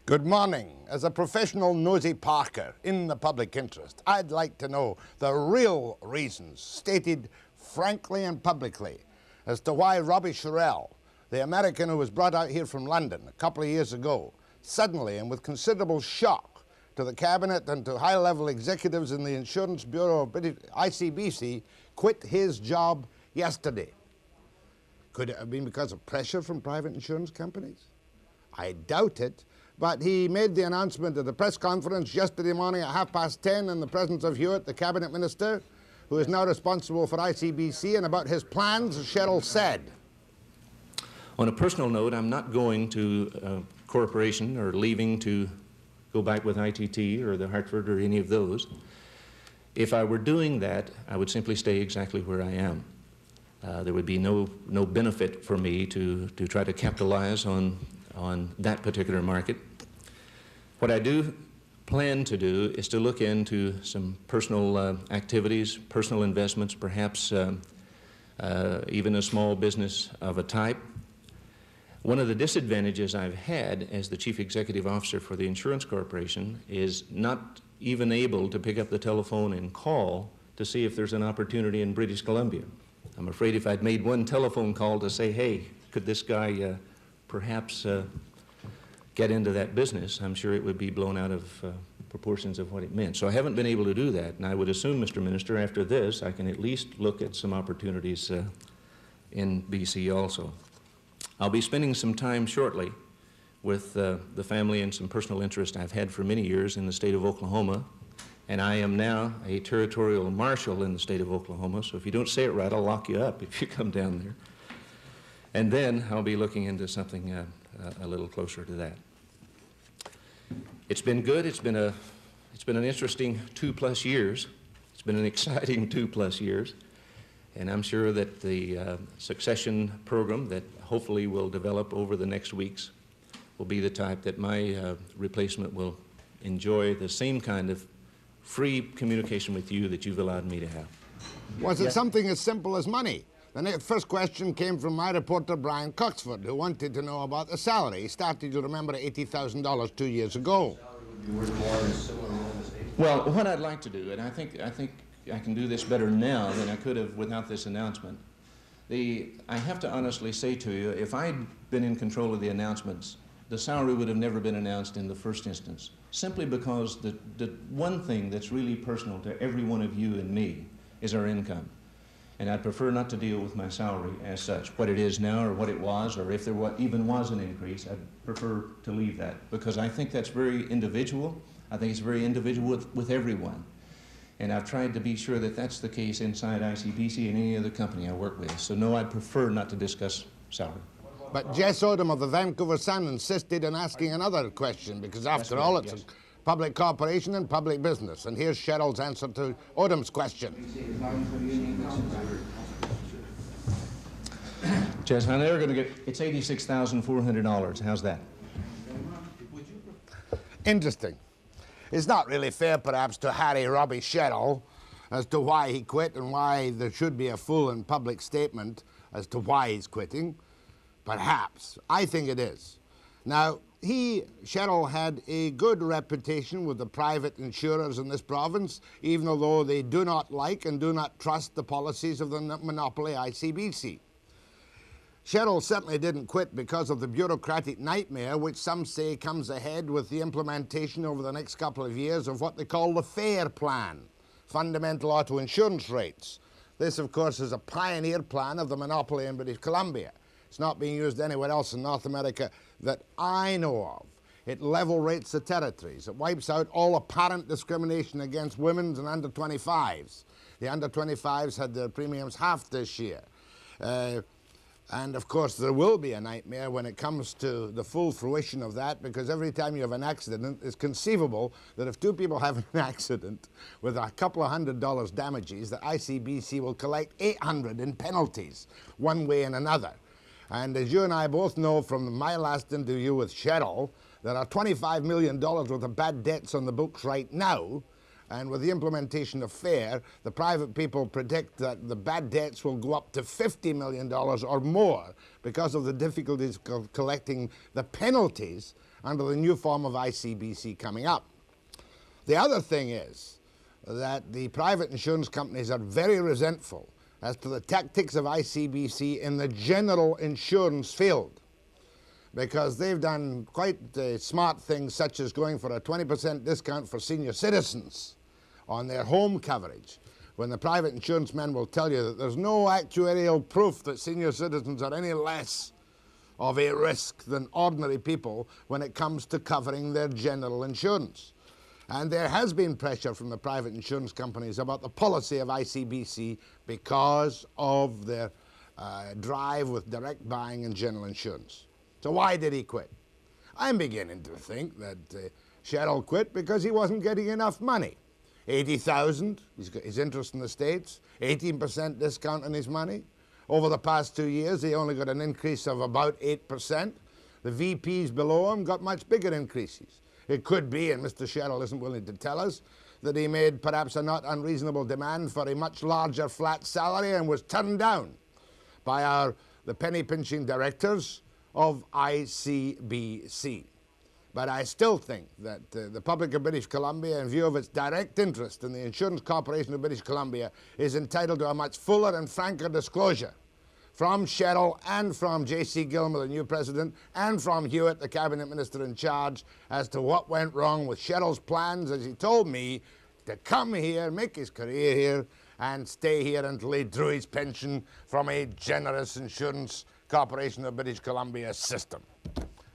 Good morning. As a professional nosy parker in the public interest, I'd like to know the real reasons, stated frankly and publicly, as to why Robbie Sherrill, the American who was brought out here from London a couple of years ago, suddenly and with considerable shock to the cabinet and to high-level executives in the Insurance Bureau of British ICBC, quit his job yesterday. Could it have been because of pressure from private insurance companies? I doubt it. But he made the announcement at a press conference yesterday morning at 10:30 in the presence of Hewitt, the cabinet minister, who is now responsible for ICBC, and about his plans, Sherrill said. On a personal note, I'm not going to a corporation or leaving to go back with ITT or the Hartford or any of those. If I were doing that, I would simply stay exactly where I am. There would be no benefit for me to try to capitalize on that particular market. What I do plan to do is to look into some personal activities, personal investments, perhaps even a small business of a type. One of the disadvantages I've had as the Chief Executive Officer for the Insurance Corporation is not even able to pick up the telephone and call to see if there's an opportunity in British Columbia. I'm afraid if I'd made one telephone call to say, hey, could this guy perhaps get into that business, I'm sure it would be blown out of proportions of what it meant. So I haven't been able to do that, and I would assume, Mr. Minister, after this, I can at least look at some opportunities in BC also. I'll be spending some time shortly with the family and some personal interest I've had for many years in the state of Oklahoma, and I am now a territorial marshal in the state of Oklahoma, so if you don't say it right, I'll lock you up if you come down there. And then I'll be looking into something a little closer to that. It's been good. It's been an interesting 2+ years. It's been an exciting 2+ years. And I'm sure that the succession program that hopefully will develop over the next weeks will be the type that my replacement will enjoy the same kind of free communication with you that you've allowed me to have. Was it something as simple as money? The first question came from my reporter, Brian Coxford, who wanted to know about the salary. He started to remember $80,000 2 years ago. Well, what I'd like to do, and I think I can do this better now than I could have without this announcement. I have to honestly say to you, if I'd been in control of the announcements, the salary would have never been announced in the first instance, simply because the one thing that's really personal to every one of you and me is our income. And I'd prefer not to deal with my salary as such, what it is now or what it was, or if there even was an increase. I'd prefer to leave that because I think that's very individual. I think it's very individual with everyone. And I've tried to be sure that that's the case inside ICBC and any other company I work with. So no, I'd prefer not to discuss salary. But Jess Odom of the Vancouver Sun insisted on asking another question because after all, it's a public corporation and public business. And here's Sherrill's answer to Odom's question. Jess, now they're going to get, it's $86,400. How's that? Interesting. It's not really fair, perhaps, to harry Robbie Sherrill as to why he quit and why there should be a full and public statement as to why he's quitting. Perhaps. I think it is. Now, Sherrill had a good reputation with the private insurers in this province, even though they do not like and do not trust the policies of the monopoly ICBC. Sherrill certainly didn't quit because of the bureaucratic nightmare which some say comes ahead with the implementation over the next couple of years of what they call the FAIR plan, Fundamental Auto Insurance Rates. This, of course, is a pioneer plan of the monopoly in British Columbia. It's not being used anywhere else in North America that I know of. It level rates the territories. It wipes out all apparent discrimination against women's and under 25s. The under 25s had their premiums halved this year. And of course there will be a nightmare when it comes to the full fruition of that, because every time you have an accident, it's conceivable that if two people have an accident with a couple of $100 damages, the ICBC will collect $800 in penalties, one way and another. And as you and I both know from my last interview with Sherrill, there are $25 million worth of bad debts on the books right now. And with the implementation of FAIR, the private people predict that the bad debts will go up to $50 million or more because of the difficulties of collecting the penalties under the new form of ICBC coming up. The other thing is that the private insurance companies are very resentful as to the tactics of ICBC in the general insurance field, because they've done quite smart things, such as going for a 20% discount for senior citizens on their home coverage, when the private insurance men will tell you that there's no actuarial proof that senior citizens are any less of a risk than ordinary people when it comes to covering their general insurance. And there has been pressure from the private insurance companies about the policy of ICBC because of their drive with direct buying and general insurance. So why did he quit? I'm beginning to think that Sherrill quit because he wasn't getting enough money. 80,000, he's got his interest in the States, 18% discount on his money. Over the past 2 years, he only got an increase of about 8%. The VPs below him got much bigger increases. It could be, and Mr. Sherrill isn't willing to tell us, that he made perhaps a not unreasonable demand for a much larger flat salary and was turned down by the penny-pinching directors of ICBC. But I still think that the public of British Columbia, in view of its direct interest in the Insurance Corporation of British Columbia, is entitled to a much fuller and franker disclosure from Sherrill and from J.C. Gilmer, the new president, and from Hewitt, the cabinet minister in charge, as to what went wrong with Sherrill's plans, as he told me, to come here, make his career here, and stay here until he drew his pension from a generous Insurance Corporation of British Columbia system.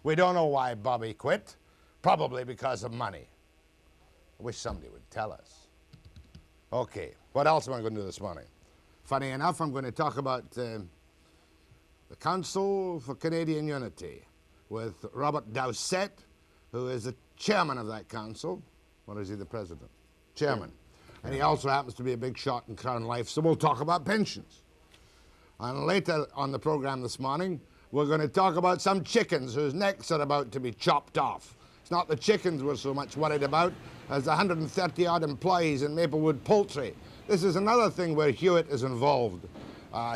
We don't know why Bobby quit, probably because of money. I wish somebody would tell us. Okay, what else am I going to do this morning? Funny enough, I'm going to talk about the Council for Canadian Unity with Robert Dowsett, who is the chairman of that council. Or is he the president? Chairman. And he also happens to be a big shot in Crown Life, so we'll talk about pensions. And later on the program this morning, we're going to talk about some chickens whose necks are about to be chopped off. It's not the chickens we're so much worried about as the 130-odd employees in Maplewood Poultry. This is another thing where Hewitt is involved.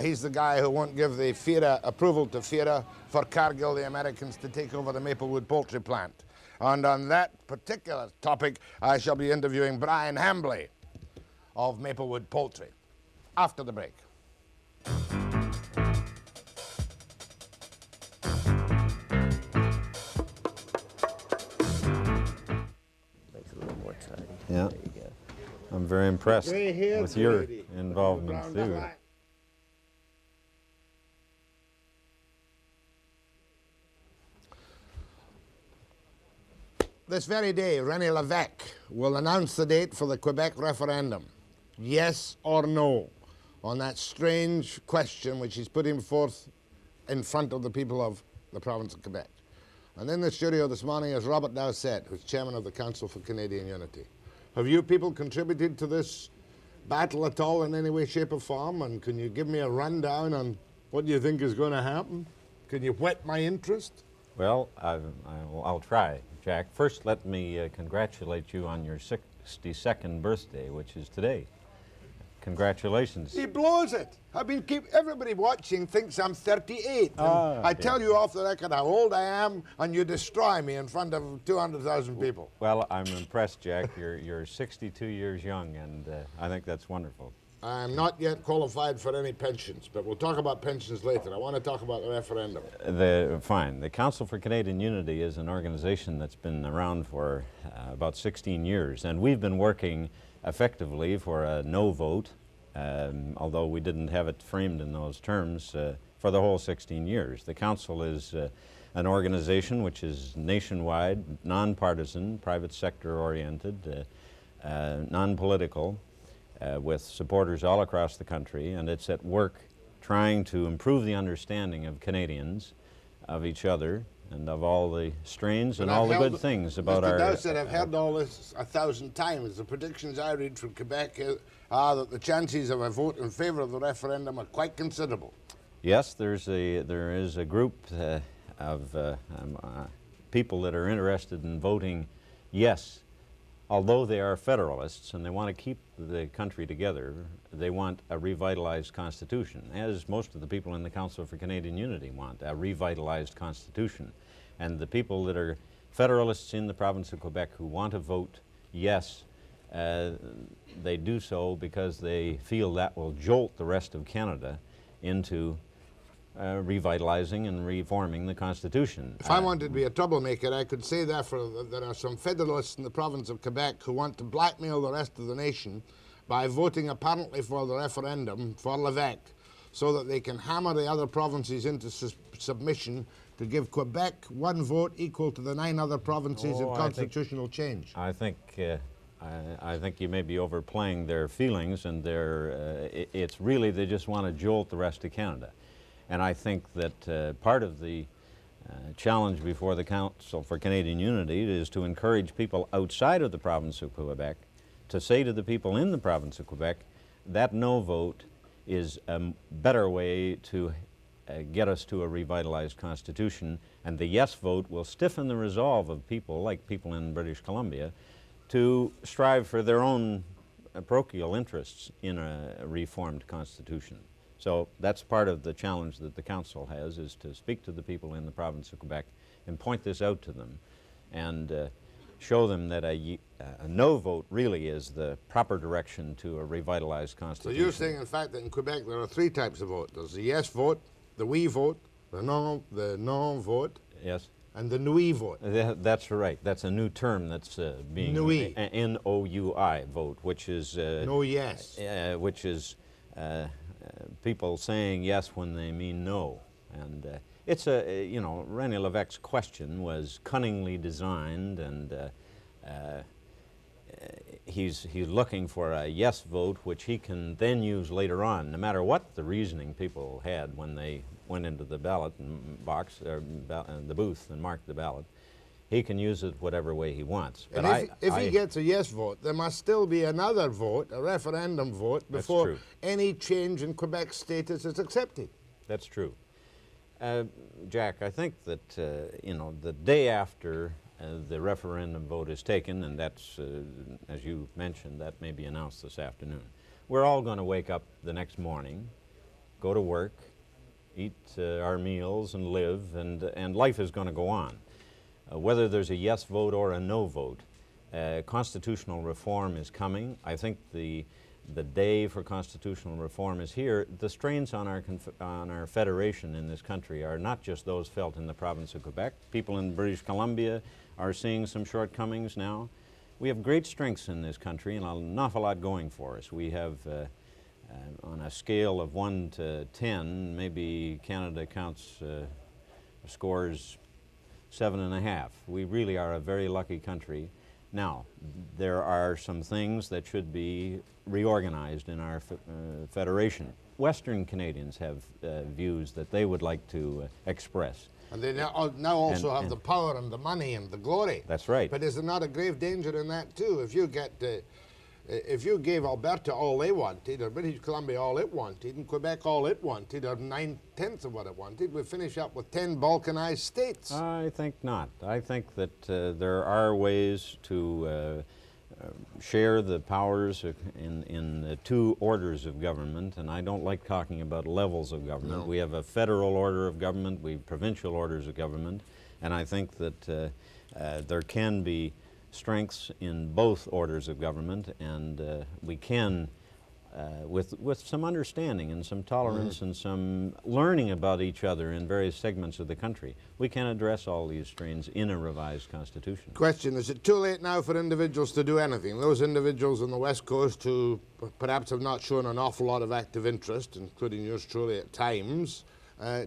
He's the guy who won't give the FIRA approval to FIRA for Cargill, the Americans, to take over the Maplewood Poultry plant. And on that particular topic, I shall be interviewing Bryan Hambley of Maplewood Poultry after the break. Yeah, I'm very impressed with your involvement too. This very day, René Lévesque will announce the date for the Quebec referendum, yes or no, on that strange question which he's putting forth in front of the people of the province of Quebec. And in the studio this morning is Robert Dowsett, who's chairman of the Council for Canadian Unity. Have you people contributed to this battle at all in any way, shape or form? And can you give me a rundown on what you think is going to happen? Can you whet my interest? Well, I'll try, Jack. First, let me congratulate you on your 62nd birthday, which is today. Congratulations. He blows it. Everybody watching thinks I'm 38. I tell you off the record how old I am, and you destroy me in front of 200,000 people. Well, I'm impressed, Jack. You're 62 years young, and I think that's wonderful. I'm not yet qualified for any pensions, but we'll talk about pensions later. I want to talk about the referendum. Fine. The Council for Canadian Unity is an organization that's been around for about 16 years, and we've been working effectively for a no vote, although we didn't have it framed in those terms, for the whole 16 years. The Council is an organization which is nationwide, nonpartisan, private sector oriented, non-political, with supporters all across the country, and it's at work trying to improve the understanding of Canadians, of each other, and of all the strains and all the good things about our... Mr. Dowsett, I've heard all this 1,000 times. The predictions I read from Quebec are that the chances of a vote in favour of the referendum are quite considerable. Yes, there is a group of people that are interested in voting yes. Although they are federalists and they want to keep the country together, they want a revitalized constitution, as most of the people in the Council for Canadian Unity want, a revitalized constitution. And the people that are Federalists in the province of Quebec who want to vote yes, they do so because they feel that will jolt the rest of Canada into revitalizing and reforming the Constitution. If I wanted to be a troublemaker, I could say therefore that there are some Federalists in the province of Quebec who want to blackmail the rest of the nation by voting apparently for the referendum for Levesque, so that they can hammer the other provinces into submission to give Quebec one vote equal to the 9 other provinces in constitutional change. I think you may be overplaying their feelings, and it's really they just want to jolt the rest of Canada. And I think that part of the challenge before the Council for Canadian Unity is to encourage people outside of the province of Quebec to say to the people in the province of Quebec that no vote is a better way to get us to a revitalized constitution, and the yes vote will stiffen the resolve of people, like people in British Columbia, to strive for their own parochial interests in a reformed constitution. So that's part of the challenge that the Council has, is to speak to the people in the province of Quebec and point this out to them and show them that a no vote really is the proper direction to a revitalized constitution. So you're saying, in fact, that in Quebec there are 3 types of vote. There's the yes vote, the oui vote, the non vote, yes, and the nous vote. That's right. That's a new term that's being Nous. N-O-U-I vote, which is No yes. which is people saying yes when they mean no. And it's René Levesque's question was cunningly designed, and he's looking for a yes vote, which he can then use later on, no matter what the reasoning people had when they went into the ballot box, or the booth, and marked the ballot. He can use it whatever way he wants. But and if he gets a yes vote, there must still be another vote, a referendum vote, before any change in Quebec's status is accepted. That's true. Jack, I think that, the day after the referendum vote is taken, and that's, as you mentioned, that may be announced this afternoon, we're all going to wake up the next morning, go to work, eat our meals and live, and life is going to go on. Whether there's a yes vote or a no vote, constitutional reform is coming. I think the day for constitutional reform is here. The strains on our federation in this country are not just those felt in the province of Quebec. People in British Columbia are seeing some shortcomings now. We have great strengths in this country and an awful lot going for us. We have, on a scale of 1 to 10, maybe Canada counts scores 7.5. We really are a very lucky country. Now, there are some things that should be reorganized in our federation. Western Canadians have views that they would like to express. And they now also have the power and the money and the glory. That's right. But is there not a grave danger in that too? If you gave Alberta all they wanted, or British Columbia all it wanted, and Quebec all it wanted, or 9/10 of what it wanted, we'd finish up with 10 balkanized states. I think not. I think that there are ways to share the powers in the 2 orders of government, and I don't like talking about levels of government. No. We have a federal order of government, we have provincial orders of government, and I think that there can be strengths in both orders of government, and we can, with some understanding and some tolerance and some learning about each other in various segments of the country, we can address all these strains in a revised constitution. Question, is it too late now for individuals to do anything? Those individuals on the West Coast who perhaps have not shown an awful lot of active interest, including yours truly at times,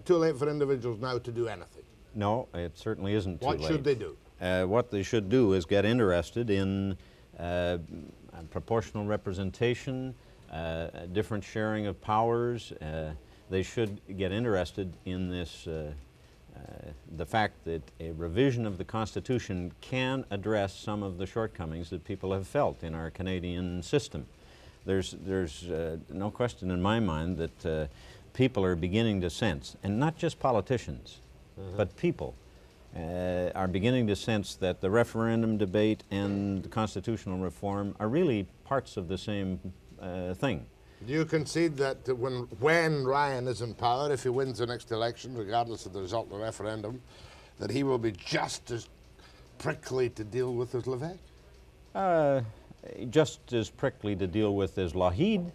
too late for individuals now to do anything? No, it certainly isn't too late. What should they do? What they should do is get interested in proportional representation, different sharing of powers. They should get interested in this, the fact that a revision of the Constitution can address some of the shortcomings that people have felt in our Canadian system. There's no question in my mind that people are beginning to sense, and not just politicians, but people, are beginning to sense that the referendum debate and the constitutional reform are really parts of the same thing. Do you concede that when Ryan is in power, if he wins the next election, regardless of the result of the referendum, that he will be just as prickly to deal with as Levesque? Just as prickly to deal with as Lougheed,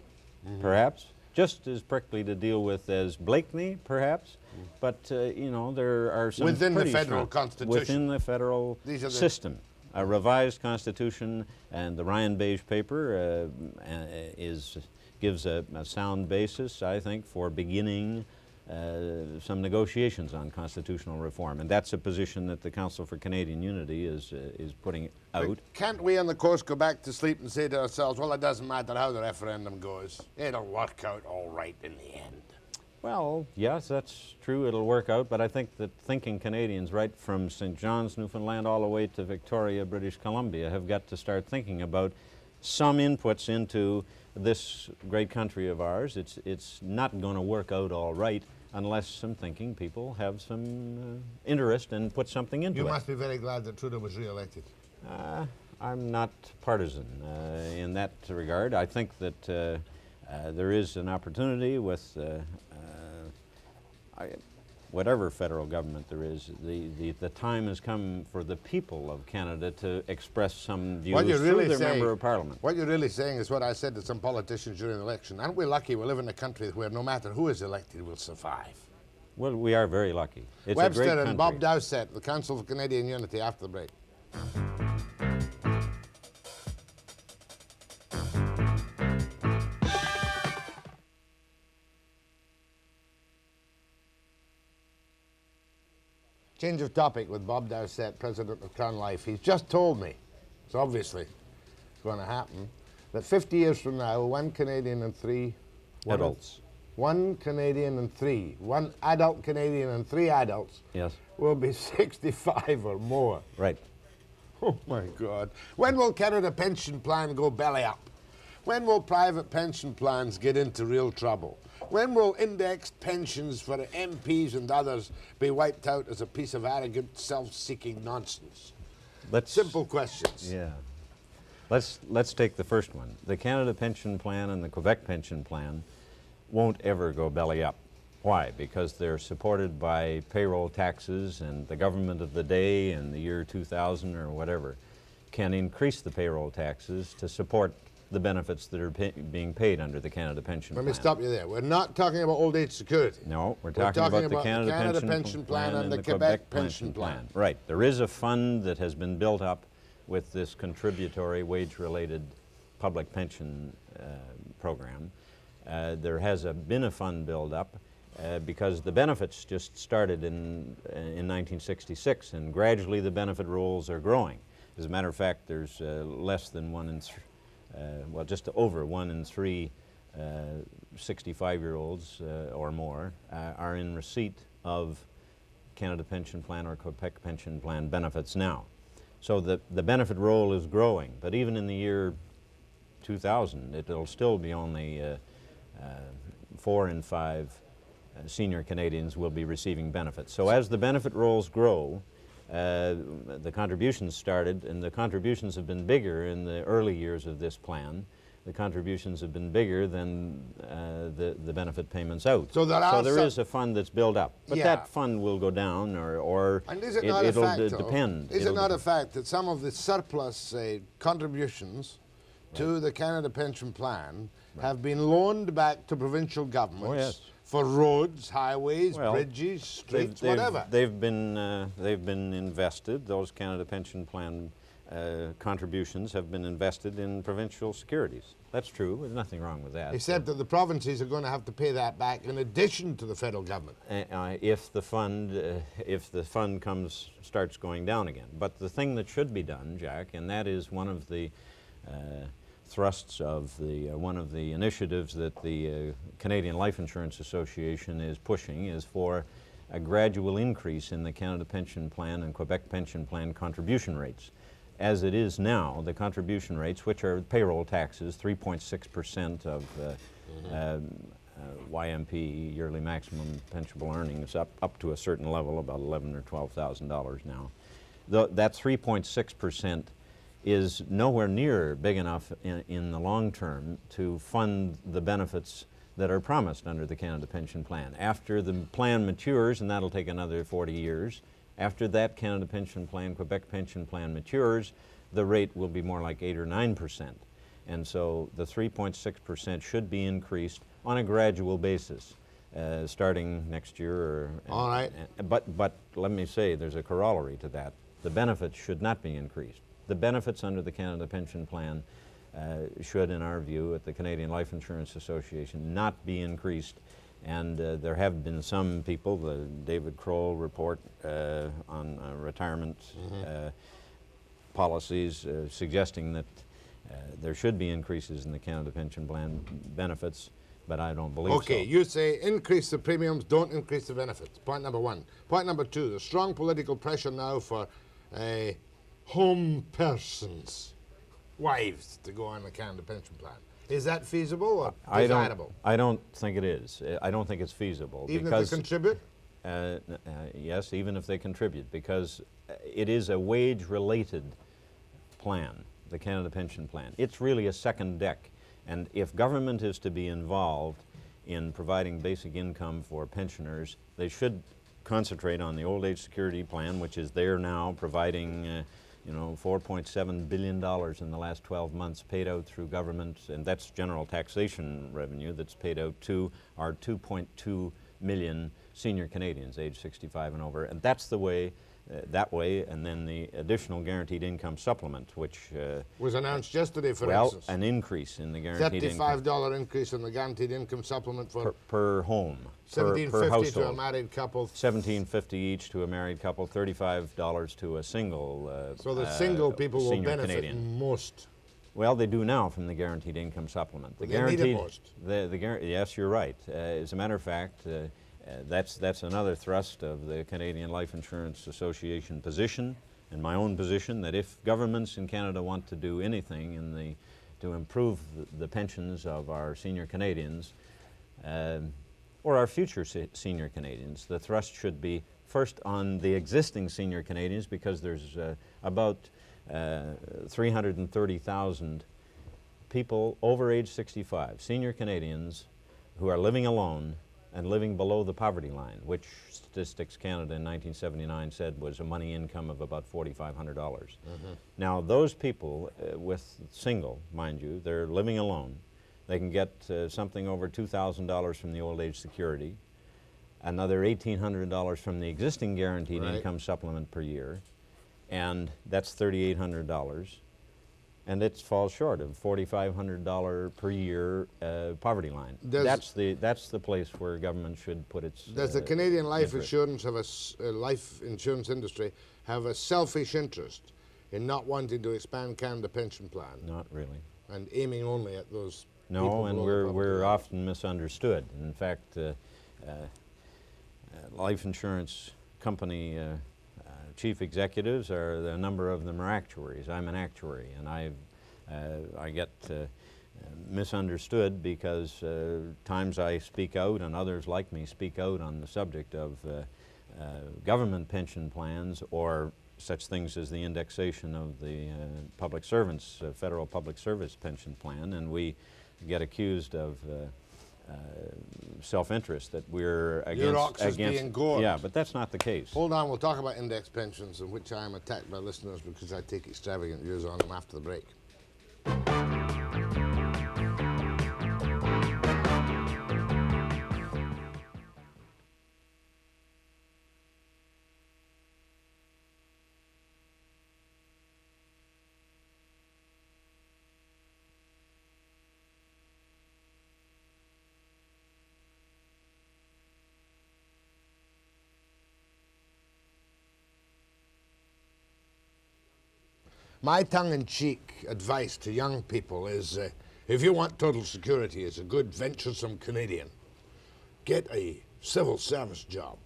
perhaps. Just as prickly to deal with as Blakeney, perhaps. But, you know, there are some within the pretty federal strong- constitution. Within the federal system. A revised constitution, and the Ryan Beige paper gives a sound basis, I think, for beginning some negotiations on constitutional reform, and that's a position that the Council for Canadian Unity is putting out. But can't we on the coast go back to sleep and say to ourselves, well, it doesn't matter how the referendum goes, it'll work out all right in the end? Well, yes, that's true, it'll work out, but I think that thinking Canadians right from St. John's, Newfoundland, all the way to Victoria, British Columbia, have got to start thinking about some inputs into this great country of ours. It's not going to work out all right unless some thinking people have some interest and put something into it. You must be very glad that Trudeau was re-elected. I'm not partisan in that regard. I think that there is an opportunity with whatever federal government there is, the time has come for the people of Canada to express some views through their member of parliament. What you're really saying is what I said to some politicians during the election. Aren't we lucky we live in a country where no matter who is elected, we'll survive? Well, we are very lucky. It's Webster a great country. and Bob Dowsett, the Council for Canadian Unity, after the break. Change of topic with Bob Dowsett, president of Crown Life. He's just told me, so obviously it's going to happen, that 50 years from now, one Canadian and three adults. One Canadian and three, one adult Canadian and three adults Yes. will be 65 or more. Right. Oh my God. When will Canada Pension Plan go belly up? When will private pension plans get into real trouble? When will indexed pensions for MPs and others be wiped out as a piece of arrogant, self-seeking nonsense? Simple questions. Yeah. Let's take the first one. The Canada Pension Plan and the Quebec Pension Plan won't ever go belly up. Why? Because they're supported by payroll taxes, and the government of the day in the year 2000 or whatever can increase the payroll taxes to support the benefits that are being paid under the Canada Pension Plan. Let me stop you there. We're not talking about old age security. No, we're talking about the Canada Pension Plan and the Quebec Pension Plan. Right. There is a fund that has been built up with this contributory wage-related public pension program. There has been a fund built up because the benefits just started in 1966, and gradually the benefit rolls are growing. As a matter of fact, there's less than just over 1 in 3 65-year-olds or more are in receipt of Canada Pension Plan or Quebec Pension Plan benefits now. So the benefit roll is growing, but even in the year 2000, it'll still be only 4 in 5 senior Canadians will be receiving benefits. So as the benefit rolls grow, the contributions started, and the contributions have been bigger in the early years of this plan. The contributions have been bigger than the benefit payments out. So there is a fund that's built up, but that fund will go down, or and is it not a fact, depend. Is it not a fact that some of the surplus contributions to the Canada Pension Plan have been loaned back to provincial governments for roads, highways, bridges, streets, whatever? They've been invested. Those Canada Pension Plan contributions have been invested in provincial securities. That's true. There's nothing wrong with that. Except that the provinces are going to have to pay that back in addition to the federal government. If the fund starts going down again. But the thing that should be done, Jack, and that is one of the thrusts of one of the initiatives that the Canadian Life Insurance Association is pushing, is for a gradual increase in the Canada Pension Plan and Quebec Pension Plan contribution rates. As it is now, the contribution rates, which are payroll taxes, 3.6% of YMP, yearly maximum pensionable earnings, up to a certain level, about $11,000 or $12,000 now. That 3.6% is nowhere near big enough in the long term to fund the benefits that are promised under the Canada Pension Plan. After the plan matures, and that'll take another 40 years, After that Canada Pension Plan, Quebec Pension Plan matures, the rate will be more like 8 or 9%. And so the 3.6% should be increased on a gradual basis, starting next year. All right. But let me say, there's a corollary to that. The benefits should not be increased. The benefits under the Canada Pension Plan should, in our view, at the Canadian Life Insurance Association, not be increased. And there have been some people, the David Kroll report on retirement policies, suggesting that there should be increases in the Canada Pension Plan benefits, but I don't believe so. Okay, you say increase the premiums, don't increase the benefits. Point number one. Point number two, the strong political pressure now for home persons, wives, to go on the Canada Pension Plan. Is that feasible or desirable? I don't think it is. I don't think it's feasible. Even because, if they contribute? Yes, even if they contribute, because it is a wage-related plan, the Canada Pension Plan. It's really a second deck. And if government is to be involved in providing basic income for pensioners, they should concentrate on the Old Age Security Plan, which is there now, providing $4.7 billion in the last 12 months paid out through government, and that's general taxation revenue that's paid out to our 2.2 million senior Canadians aged 65 and over. And that's the way, and then the additional guaranteed income supplement, which was announced yesterday, for well, instance. an increase in the guaranteed income. $35 increase in the guaranteed income supplement for per home, per $17.50 household. to a married couple. $17.50 each to a married couple, $35 to a single So the single people will benefit Canadian. most. Well, they do now from the guaranteed income supplement. But they need it most. Yes, you're right. As a matter of fact, that's another thrust of the Canadian Life Insurance Association position, and my own position, that if governments in Canada want to do anything to improve the pensions of our senior Canadians, or our future senior Canadians, the thrust should be first on the existing senior Canadians, because there's about 330,000 people over age 65, senior Canadians, who are living alone and living below the poverty line, which Statistics Canada in 1979 said was a money income of about $4,500. Now those people, with single, mind you, they're living alone. They can get something over $2,000 from the Old Age Security, another $1,800 from the existing guaranteed income supplement per year, and that's $3,800. And it falls short of $4,500 per year poverty line. That's the place where government should put its. Does the Canadian life insurance have life insurance industry have a selfish interest in not wanting to expand Canada Pension Plan? Not really. And aiming only at those. No, and we're often misunderstood. In fact, life insurance company chief executives a number of them are actuaries. I'm an actuary, and I get misunderstood because times I speak out, and others like me speak out on the subject of government pension plans, or such things as the indexation of the public servants, federal public service pension plan, and we get accused of self-interest, that we're against being gored. Yeah, but that's not the case. Hold on, we'll talk about index pensions, in which I am attacked by listeners because I take extravagant views on them after the break. My tongue-in-cheek advice to young people is, if you want total security as a good, venturesome Canadian, get a civil service job.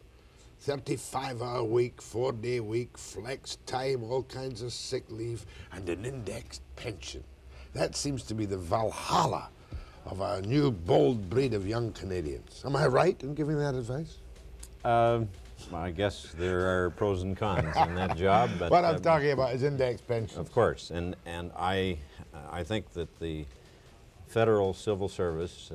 35-hour week, 4-day week, flex time, all kinds of sick leave, and an indexed pension. That seems to be the Valhalla of a new, bold breed of young Canadians. Am I right in giving that advice? I guess there are pros and cons in that job. But what I'm talking about is index pensions. Of course, and I think that the federal civil service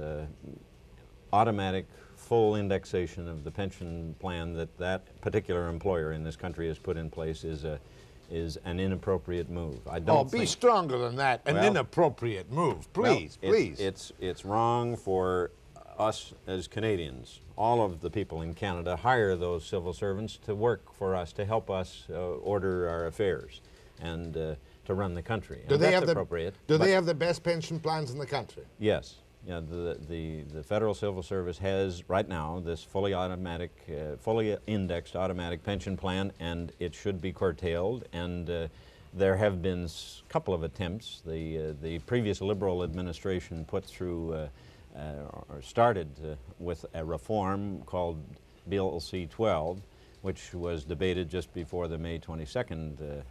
automatic full indexation of the pension plan that that particular employer in this country has put in place is an inappropriate move. I don't be think, stronger than that. An Well, inappropriate move. Please, well, please. It's wrong for us as Canadians. All of the people in Canada hire those civil servants to work for us, to help us order our affairs and to run the country. Do And they that's have appropriate. Do but they have the best pension plans in the country? Yes. Yeah, the Federal Civil Service has right now this fully automatic, fully indexed automatic pension plan, and it should be curtailed. And there have been a couple of attempts. The previous Liberal administration put through or started with a reform called Bill C-12, which was debated just before the May 22nd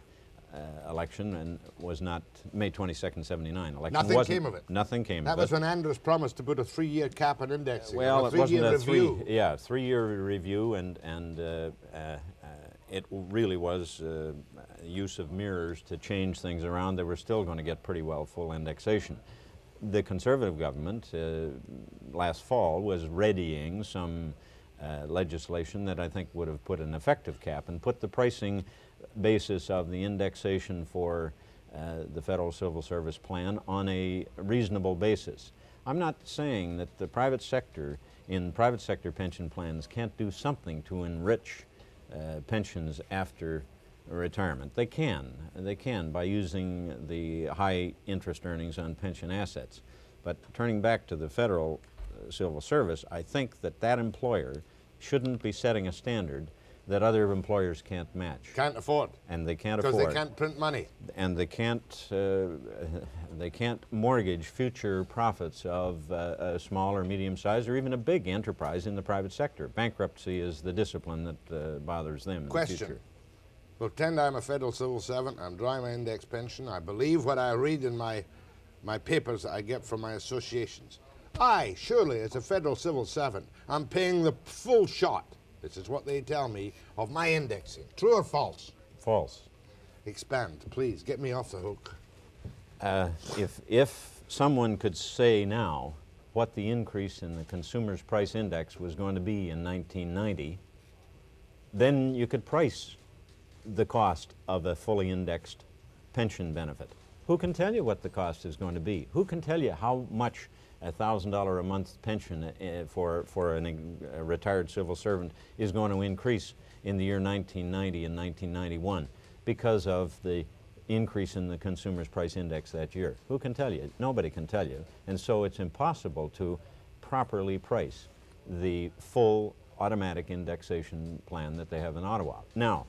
election, and was not May 22nd, 79 election. Nothing came of it. Nothing came That of it. was when Andrews promised to put a 3-year cap on indexing. Well, a it wasn't three-year a review. three-year review, and it really was use of mirrors to change things around. They were still going to get pretty well full indexation. The Conservative government last fall was readying some legislation that I think would have put an effective cap and put the pricing basis of the indexation for the Federal Civil Service plan on a reasonable basis. I'm not saying that the private sector, in private sector pension plans, can't do something to enrich pensions after retirement. They can by using the high interest earnings on pension assets. But turning back to the Federal Civil Service, I think that that employer shouldn't be setting a standard that other employers can't match. Can't afford. And they can't afford. Because they can't print money. And they can't mortgage future profits of a small or medium-sized or even a big enterprise in the private sector. Bankruptcy is the discipline that bothers them in the future. Pretend I'm a federal civil servant. I'm drawing my index pension. I believe what I read in my papers I get from my associations. Surely, as a federal civil servant, I'm paying the full shot. This is what they tell me of my indexing. True or false? False. Expand, please. Get me off the hook. If someone could say now what the increase in the Consumer's Price Index was going to be in 1990, then you could price the cost of a fully indexed pension benefit. Who can tell you what the cost is going to be? Who can tell you how much a $1,000 a month pension for a retired civil servant is going to increase in the year 1990 and 1991 because of the increase in the Consumer's Price Index that year? Who can tell you? Nobody can tell you. And so it's impossible to properly price the full automatic indexation plan that they have in Ottawa. Now,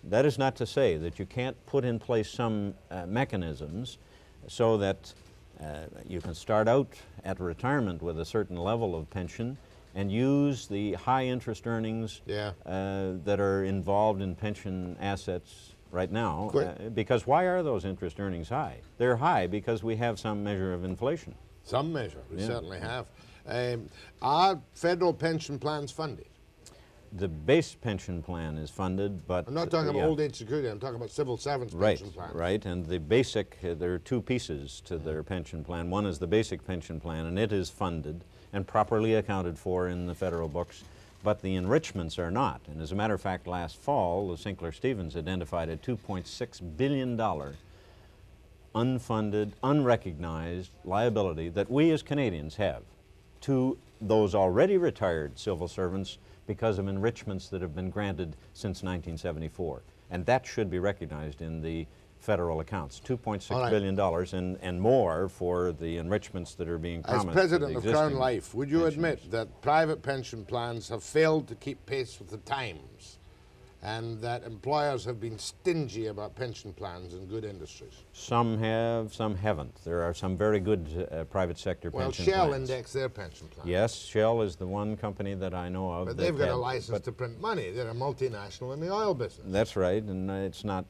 that is not to say that you can't put in place some mechanisms so that you can start out at retirement with a certain level of pension and use the high interest earnings that are involved in pension assets right now. Because why are those interest earnings high? They're high because we have some measure of inflation. Some measure, we certainly have. Are federal pension plans funded? The base pension plan is funded, but... I'm not talking about old age security, I'm talking about civil servants pension plans. Right, and the basic, there are two pieces to their pension plan. One is the basic pension plan, and it is funded and properly accounted for in the federal books, but the enrichments are not. And as a matter of fact, last fall, the Sinclair-Stevens identified a $2.6 billion unfunded, unrecognized liability that we as Canadians have to those already retired civil servants because of enrichments that have been granted since 1974. And that should be recognized in the federal accounts. $2.6 billion and more for the enrichments that are being promised. As President of Crown Life, would you admit that private pension plans have failed to keep pace with the times and that employers have been stingy about pension plans in good industries? Some have, some haven't. There are some very good private sector pension plans. Well, Shell index their pension plan. Yes, Shell is the one company that I know of. But they've got a license to print money. They're a multinational in the oil business. That's right, and it's not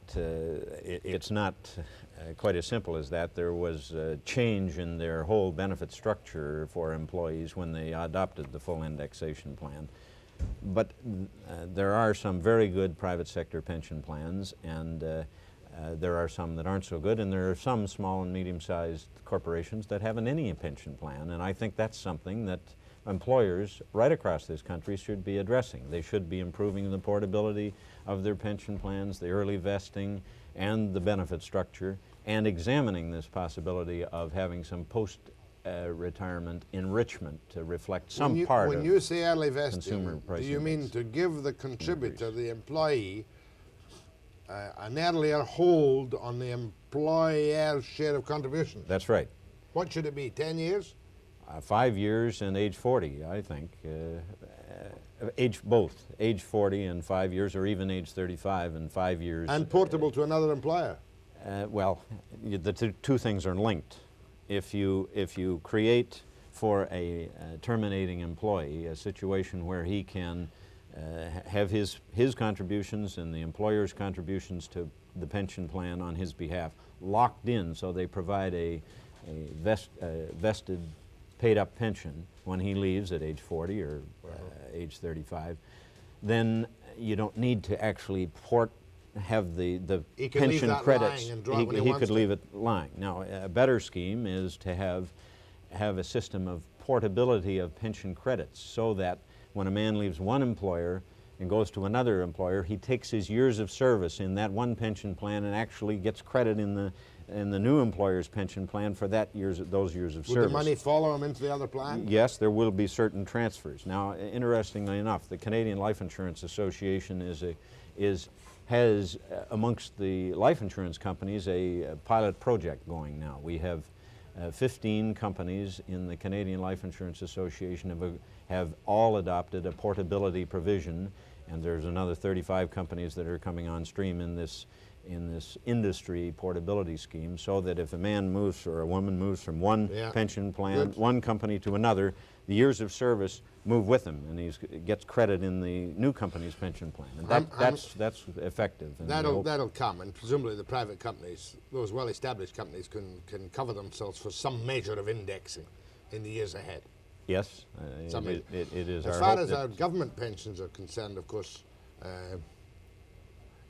quite as simple as that. There was a change in their whole benefit structure for employees when they adopted the full indexation plan. But there are some very good private sector pension plans, and there are some that aren't so good, and there are some small and medium-sized corporations that haven't any pension plan, and I think that's something that employers right across this country should be addressing. They should be improving the portability of their pension plans, the early vesting, and the benefit structure, and examining this possibility of having some post-retirement enrichment to reflect some part of when you say early consumer vesting, price do you mean index to give the contributor, increase. the employee, an earlier hold on the employer's share of contribution? That's right. What should it be, 10 years? 5 years and age 40, I think. Both, age 40 and 5 years, or even age 35 and 5 years. And portable to another employer? Well, the two things are linked. If you create for a terminating employee a situation where he can have his contributions and the employer's contributions to the pension plan on his behalf locked in, so they provide a vested paid-up pension when he leaves at age 40 or age 35, then you don't need to actually have the He can leave pension that credits. lying and draw it when he He wants could to. leave it lying. Now, a better scheme is to have a system of portability of pension credits, so that when a man leaves one employer and goes to another employer, he takes his years of service in that one pension plan and actually gets credit in the new employer's pension plan for those years of service. Would the money follow him into the other plan? Yes, there will be certain transfers. Now, interestingly enough, the Canadian Life Insurance Association has amongst the life insurance companies a pilot project going now. We have 15 companies in the Canadian Life Insurance Association have all adopted a portability provision, and there's another 35 companies that are coming on stream in this industry portability scheme, so that if a man moves or a woman moves from one pension plan, one company to another, the years of service move with him, and he gets credit in the new company's pension plan. And that's effective. And That'll come, and presumably the private companies, those well-established companies, can cover themselves for some measure of indexing in the years ahead. Yes, it is. As far as our government pensions are concerned, of course,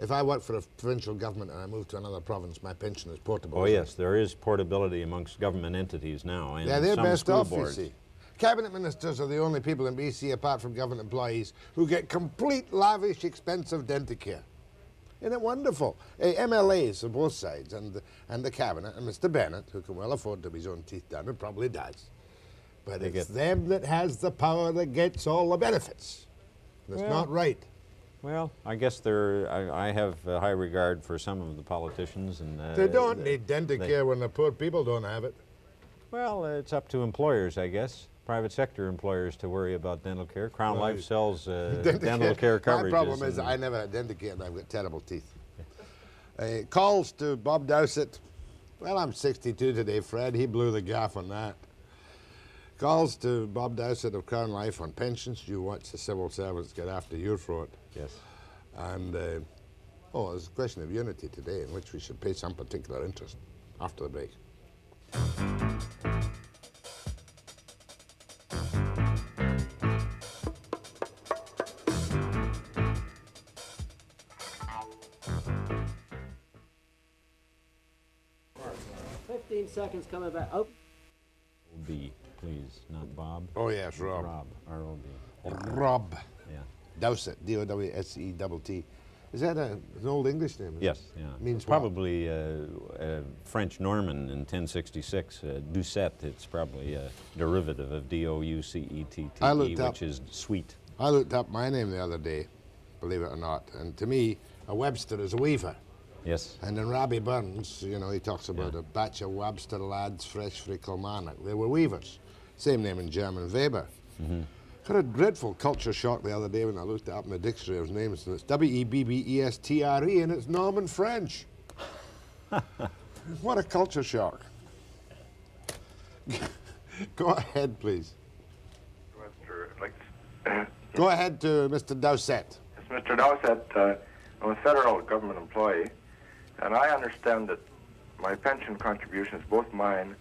if I work for a provincial government and I move to another province, my pension is portable. Oh yes, there is portability amongst government entities now, and they're some best school off, boards. you see. Cabinet ministers are the only people in BC, apart from government employees, who get complete, lavish, expensive denticare. Isn't it wonderful? MLAs on both sides, and the cabinet, and Mr. Bennett, who can well afford to have his own teeth done, and probably does. But it's them that has the power that gets all the benefits. That's not right. Well, I guess I have a high regard for some of the politicians, and They don't need denticare when the poor people don't have it. Well, it's up to employers, I guess. Private sector employers to worry about dental care. Crown Life sells dental care coverages. My problem is I never had denticare and I've got terrible teeth. Calls to Bob Dowsett. Well, I'm 62 today, Fred. He blew the gaff on that. Calls to Bob Dowsett of Crown Life on pensions. You watch the civil servants get after you for it. Yes. And, there's a question of unity today in which we should pay some particular interest after the break. Seconds coming back. Oh. B, please, not Bob. Oh, yes, Rob. Rob, R-O-B. Rob. Yeah. Dowsett, D-O-W-S-E-T-T. Is that an old English name? Yes, yeah. Means probably French Norman in 1066. Doucette, it's probably a derivative of D-O-U-C-E-T-T-E, which is sweet. I looked up my name the other day, believe it or not, and to me, a Webster is a weaver. Yes. And in Robbie Burns, he talks about a batch of Webster lads fresh fra Kilmarnock. They were weavers. Same name in German, Weber. Got a dreadful culture shock the other day when I looked it up in the dictionary of names, and it's W-E-B-B-E-S-T-R-E, and it's Norman French. What a culture shock. Go ahead, please. Webster, Go ahead to Mr. Dowsett. Yes, Mr. Dowsett, I'm a federal government employee, and I understand that my pension contributions, both mine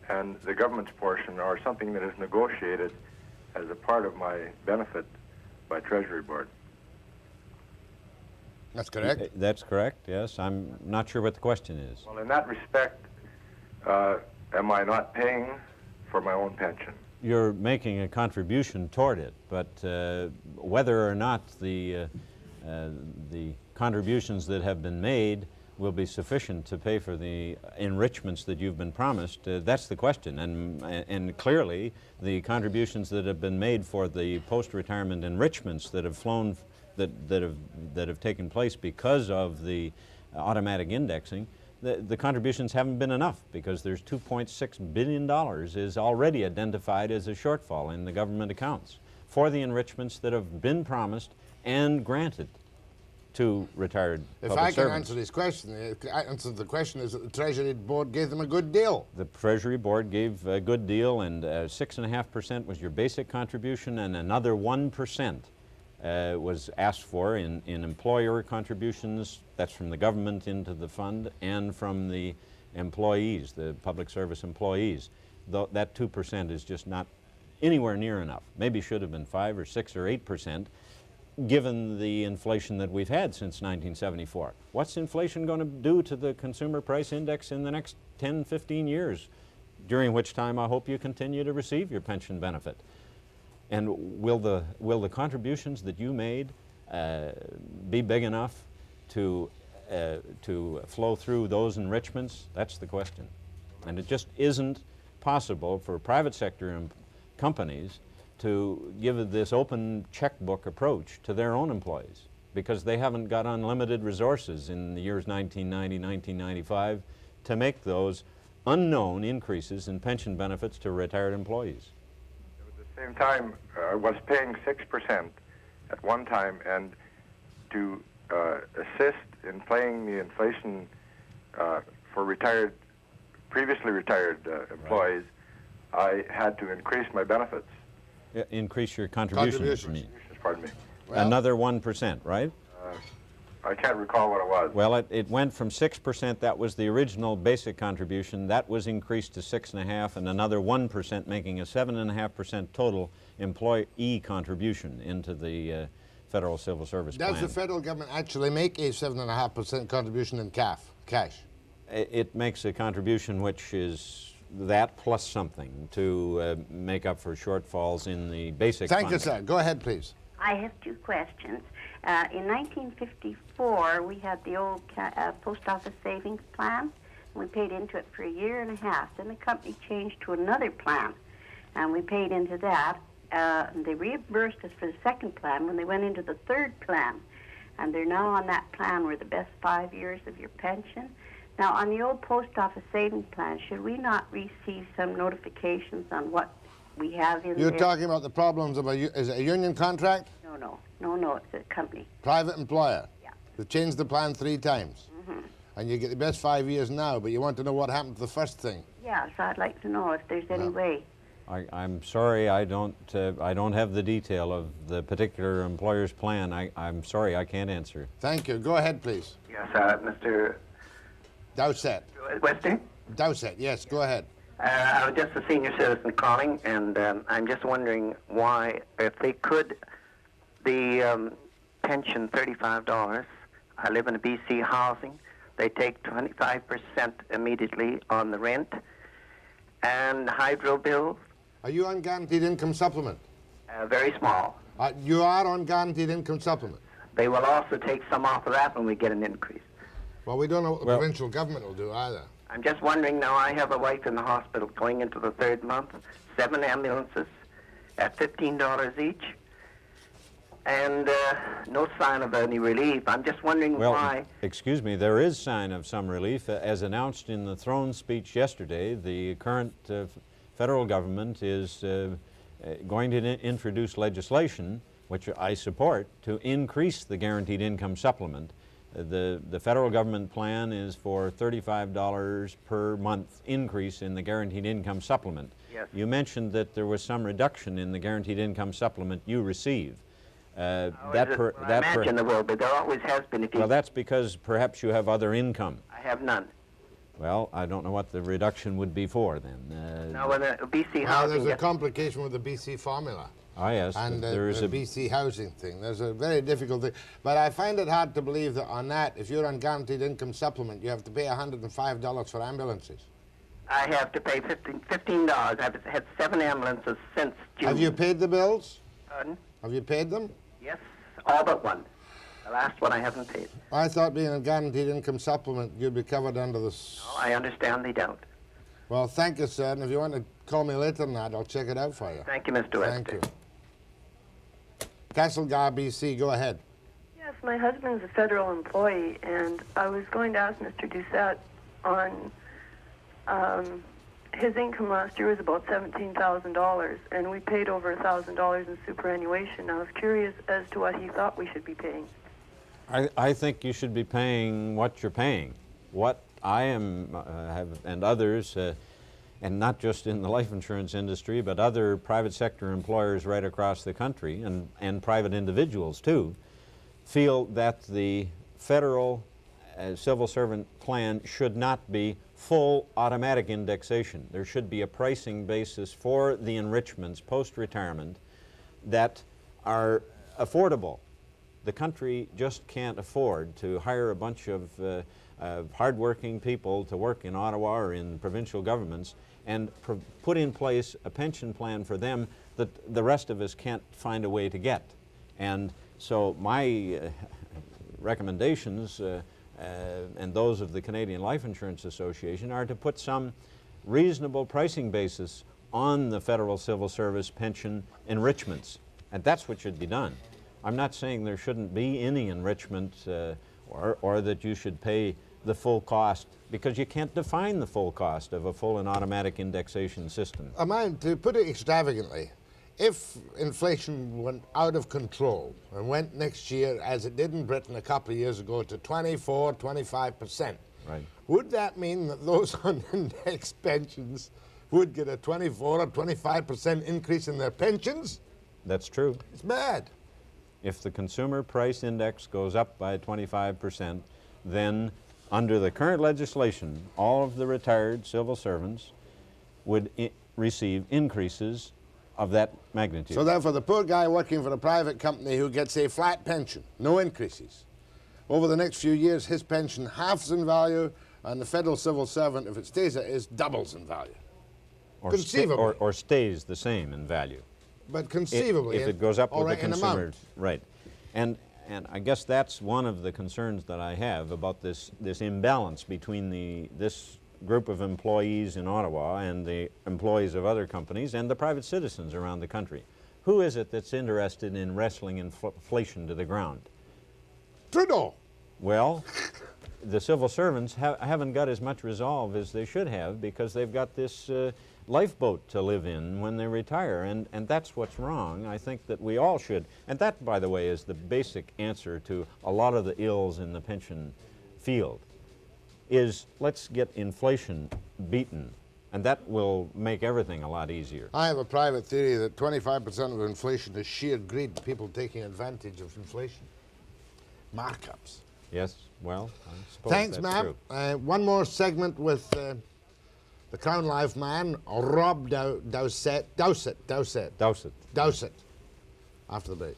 and the government's portion, are something that is negotiated as a part of my benefit by Treasury Board. That's correct. That's correct, yes. I'm not sure what the question is. Well, in that respect, am I not paying for my own pension? you're making a contribution toward it, but whether or not the contributions that have been made will be sufficient to pay for the enrichments that you've been promised, that's the question. And clearly, the contributions that have been made for the post-retirement enrichments that have flown, that have taken place because of the automatic indexing, the contributions haven't been enough, because there's $2.6 billion is already identified as a shortfall in the government accounts for the enrichments that have been promised and granted to retired If public I can servants. answer this question, the answer to the question is that the Treasury Board gave them a good deal. The Treasury Board gave a good deal, and 6.5% was your basic contribution, and another 1% was asked for in employer contributions. That's from the government into the fund and from the employees, the public service employees. That 2% is just not anywhere near enough. Maybe should have been 5 or 6 or 8%, given the inflation that we've had since 1974. What's inflation going to do to the consumer price index in the next 10, 15 years, during which time I hope you continue to receive your pension benefit? And will the contributions that you made be big enough to flow through those enrichments? That's the question. And it just isn't possible for private sector companies to give this open checkbook approach to their own employees, because they haven't got unlimited resources in the years 1990, 1995 to make those unknown increases in pension benefits to retired employees. At the same time, I was paying 6% at one time, and to assist in paying the inflation for previously retired employees, I had to increase my benefits. Increase your contributions. Contributions. Pardon me. Well, Another 1%, right? I can't recall what it was. Well, it went from 6%, that was the original basic contribution, that was increased to 6.5%, and another 1%, making a 7.5% total employee contribution into the Federal Civil Service does Plan. the federal government actually make a 7.5% contribution in cash? It makes a contribution which is that plus something to make up for shortfalls in the basic Thank you, funding. sir. Go ahead, please. I have two questions. In 1954, we had the old post office savings plan. We paid into it for a year and a half. Then the company changed to another plan, and we paid into that. And they reimbursed us for the second plan when they went into the third plan. And they're now on that plan where the best 5 years of your pension. Now, on the old post office savings plan, should we not receive some notifications on what we have in You're there? talking about the problems of is it a union contract? No, it's a company. Private employer? Yeah. They changed the plan 3 times. And you get the best 5 years now, but you want to know what happened to the first thing. Yeah, so I'd like to know if there's any way. I'm sorry, I don't have the detail of the particular employer's plan. I'm sorry, I can't answer. Thank you. Go ahead, please. Yes, Mr. Dowsett. Webster. Dowsett, yes, go ahead. I was just a senior citizen calling, and I'm just wondering why, if they could, the pension $35. I live in a BC housing. They take 25% immediately on the rent and hydro bills. Are you on guaranteed income supplement? Very small. You are on guaranteed income supplement. They will also take some off of that when we get an increase. Well, we don't know what the provincial government will do either. I'm just wondering now, I have a wife in the hospital going into the 3rd month, 7 ambulances at $15 each, and no sign of any relief. I'm just wondering why. Excuse me, there is sign of some relief. As announced in the throne speech yesterday, the current federal government is going to introduce legislation, which I support, to increase the guaranteed income supplement. The federal government plan is for $35 per month increase in the guaranteed income supplement. Yes. You mentioned that there was some reduction in the guaranteed income supplement you receive. I imagine there will, but there always has been. If you Well, that's because perhaps you have other income. I have none. Well, I don't know what the reduction would be for then. Now, with a BC Well, housing, there's a complication with the BC formula. Ah, yes, And there is the a BC housing thing. There's a very difficult thing. But I find it hard to believe that on that, if you're on guaranteed income supplement, you have to pay $105 for ambulances. I have to pay $15. I've had 7 ambulances since June. Have you paid the bills? Pardon? Have you paid them? Yes, all but one. The last one I haven't paid. I thought being a guaranteed income supplement, you'd be covered under this. No, I understand they don't. Well, thank you, sir. And if you want to call me later than that, I'll check it out for you. Thank you, Mr. Webster. Thank you. Castlegar, BC, go ahead. Yes, my husband's a federal employee, and I was going to ask Mr. Dowsett on his income last year was about $17,000, and we paid over $1,000 in superannuation. I was curious as to what he thought we should be paying. I think you should be paying what you're paying. What I am, and others, and not just in the life insurance industry, but other private sector employers right across the country, and private individuals too, feel that the federal civil servant plan should not be full automatic indexation. There should be a pricing basis for the enrichments post-retirement that are affordable. The country just can't afford to hire a bunch of hardworking people to work in Ottawa or in provincial governments and put in place a pension plan for them that the rest of us can't find a way to get. And so my recommendations and those of the Canadian Life Insurance Association are to put some reasonable pricing basis on the federal civil service pension enrichments. And that's what should be done. I'm not saying there shouldn't be any enrichment or that you should pay the full cost, because you can't define the full cost of a full and automatic indexation system. To put it extravagantly, if inflation went out of control and went next year, as it did in Britain a couple of years ago, to 24, 25%, right, would that mean that those on indexed pensions would get a 24 or 25% increase in their pensions? That's true. It's bad. If the consumer price index goes up by 25%, then under the current legislation, all of the retired civil servants would receive increases of that magnitude. So therefore, the poor guy working for a private company who gets a flat pension, no increases, over the next few years, his pension halves in value, and the federal civil servant, if it stays as it is, doubles in value. Or Conceivably. or stays the same in value. But conceivably, if it goes up with the consumer, amount. right? And I guess that's one of the concerns that I have about this imbalance between this group of employees in Ottawa and the employees of other companies and the private citizens around the country. Who is it that's interested in wrestling inflation to the ground? Trudeau. Well, the civil servants haven't got as much resolve as they should have, because they've got this lifeboat to live in when they retire, and that's what's wrong. I think that we all should, and that, by the way, is the basic answer to a lot of the ills in the pension field, is let's get inflation beaten, and that will make everything a lot easier. I have a private theory that 25% of inflation is sheer greed, people taking advantage of inflation. Markups. Yes, well, I suppose Thanks, that's ma'am. true. One more segment with the Crown Life man, Rob Dowsett, after the break.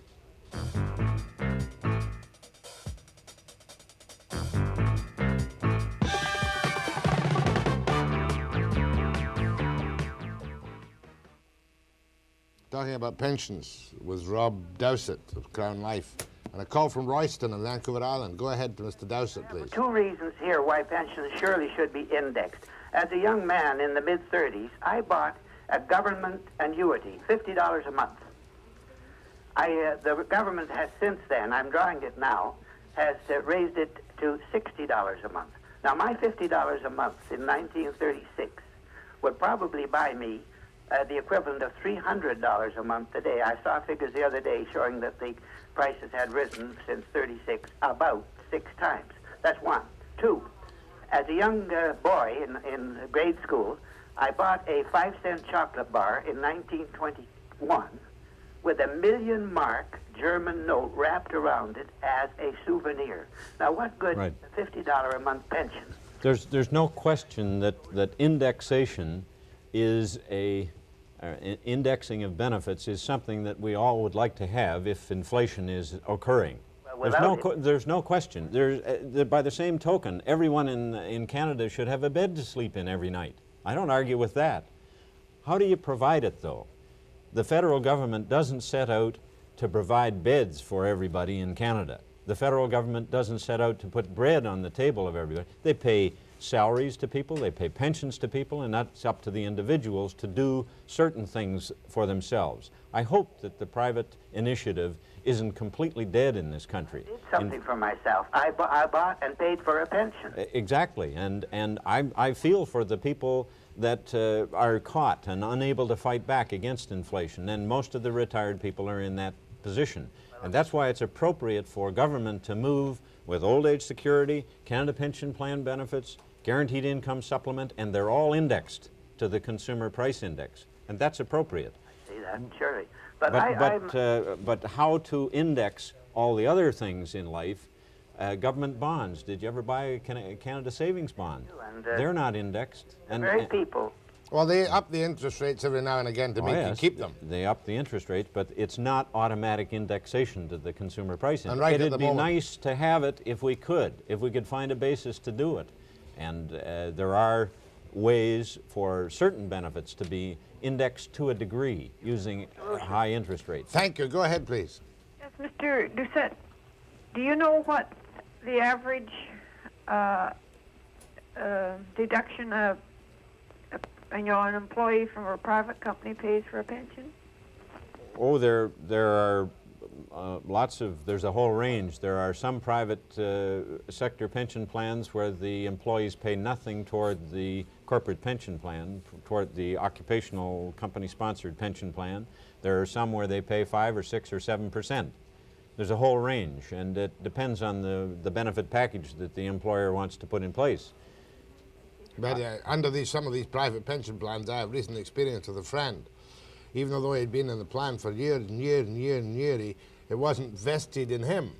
Talking about pensions with Rob Dowsett of Crown Life. And a call from Royston on Vancouver Island. Go ahead to Mr. Dowsett, please. Two reasons here why pensions surely should be indexed. As a young man in the mid-30s, I bought a government annuity, $50 a month. The government has since then, I'm drawing it now, has raised it to $60 a month. Now, my $50 a month in 1936 would probably buy me the equivalent of $300 a month today. I saw figures the other day showing that the prices had risen since 36 about 6 times. That's one. Two, as a young boy in grade school, I bought a 5-cent chocolate bar in 1921 with a 1,000,000 mark German note wrapped around it as a souvenir. Now, what good Right. a $50 a month pension? There's no question that indexation is indexing of benefits is something that we all would like to have if inflation is occurring. Well, there's no question. By the same token, everyone in Canada should have a bed to sleep in every night. I don't argue with that. How do you provide it, though? The federal government doesn't set out to provide beds for everybody in Canada. The federal government doesn't set out to put bread on the table of everybody. They pay salaries to people, they pay pensions to people, and that's up to the individuals to do certain things for themselves. I hope that the private initiative isn't completely dead in this country. I did something for myself. I bought and paid for a pension. Exactly, and I feel for the people that are caught and unable to fight back against inflation, and most of the retired people are in that position. And that's why it's appropriate for government to move with old age security, Canada Pension Plan benefits, guaranteed income supplement, and they're all indexed to the consumer price index, and that's appropriate. I see that, surely. But how to index all the other things in life? Government bonds. Did you ever buy a Canada Savings bond? They're not indexed. Very people. Well, they up the interest rates every now and again to make you keep them. They up the interest rates, but it's not automatic indexation to the consumer price index. And right It'd be nice to have it if we could find a basis to do it. And there are ways for certain benefits to be indexed to a degree using high interest rates. Thank you. Go ahead, please. Yes, Mr. Dowsett, do you know what the average deduction of an employee from a private company pays for a pension? Oh, there are there's a whole range. There are some private sector pension plans where the employees pay nothing toward the corporate pension plan, toward the occupational company-sponsored pension plan. There are some where they pay 5 or 6 or 7%. There's a whole range, and it depends on the benefit package that the employer wants to put in place. But under some of these private pension plans, I have recent experience with a friend. Even though he'd been in the plan for years and years and years and years, it wasn't vested in him.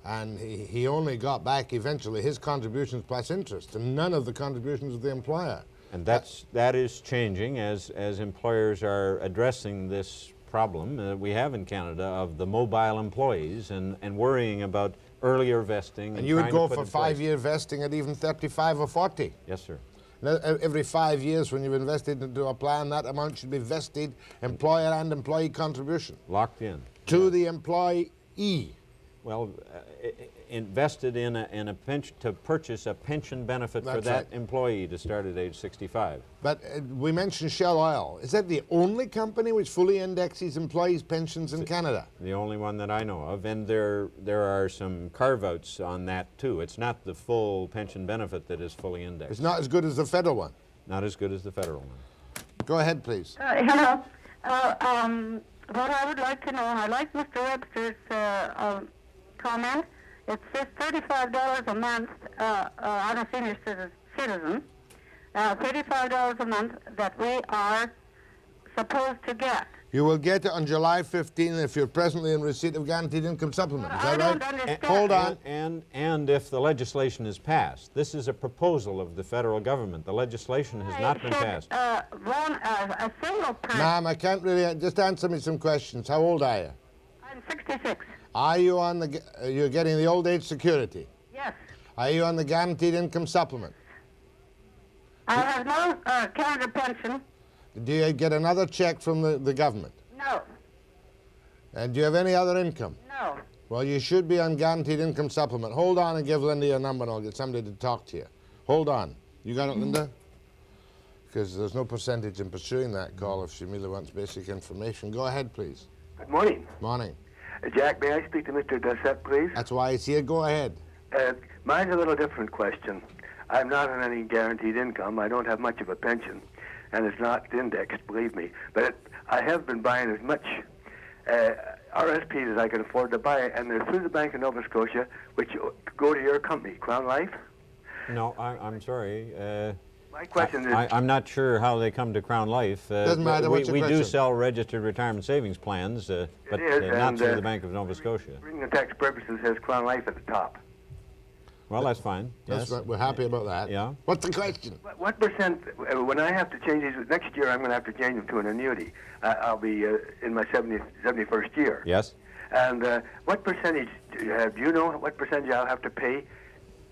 And he only got back eventually his contributions plus interest, and none of the contributions of the employer. And that is changing as employers are addressing this problem that we have in Canada of the mobile employees and worrying about earlier vesting. And you would go for 5-year vesting at even 35 or 40. Yes, sir. Now, every 5 years when you've invested into a plan, that amount should be vested, employer and employee contribution. Locked in. To the employee. Well, invested in a pension to purchase a pension benefit for that employee to start at age 65. But we mentioned Shell Oil. Is that the only company which fully indexes employees' pensions in Canada? The only one that I know of, and there are some carve-outs on that too. It's not the full pension benefit that is fully indexed. It's not as good as the federal one? Not as good as the federal one. Go ahead, please. Hello. What I would like to know, and I like Mr. Webster's comment. It says $35 a month on a senior citizen, $35 a month that we are supposed to get. You will get it on July 15 if you're presently in receipt of guaranteed income supplement. Is that right? I don't understand. Hold on. And if the legislation is passed. This is a proposal of the federal government. The legislation has not been passed. A single person. Ma'am, I can't really... Just answer me some questions. How old are you? I'm 66. Are you on the... You're getting the old age security? Yes. Are you on the guaranteed income supplement? I have no Canada pension. Do you get another check from the government? No. And do you have any other income? No. Well, you should be on guaranteed income supplement. Hold on and give Linda your number and I'll get somebody to talk to you. Hold on. You got it, Linda? Because there's no percentage in pursuing that call if she merely wants basic information. Go ahead, please. Good morning. Morning. Jack, may I speak to Mr. Dowsett, please? That's why he's here. Go ahead. Mine's a little different question. I'm not on any guaranteed income. I don't have much of a pension, and it's not indexed, believe me. But I have been buying as much RSPs as I can afford to buy, and they're through the Bank of Nova Scotia, which go to your company, Crown Life. No, I'm sorry. My question is... I'm not sure how they come to Crown Life. Doesn't matter. What's your we question? do sell registered retirement savings plans, but not through the Bank of Nova Scotia. For the tax purposes, it says Crown Life at the top. Well, that's fine. That's yes. right. We're happy about that. Yeah. What's the question? What percent, when I have to change these, next year I'm going to have to change them to an annuity. I'll be in my 71st year. Yes. And what percentage, do you know what percentage I'll have to pay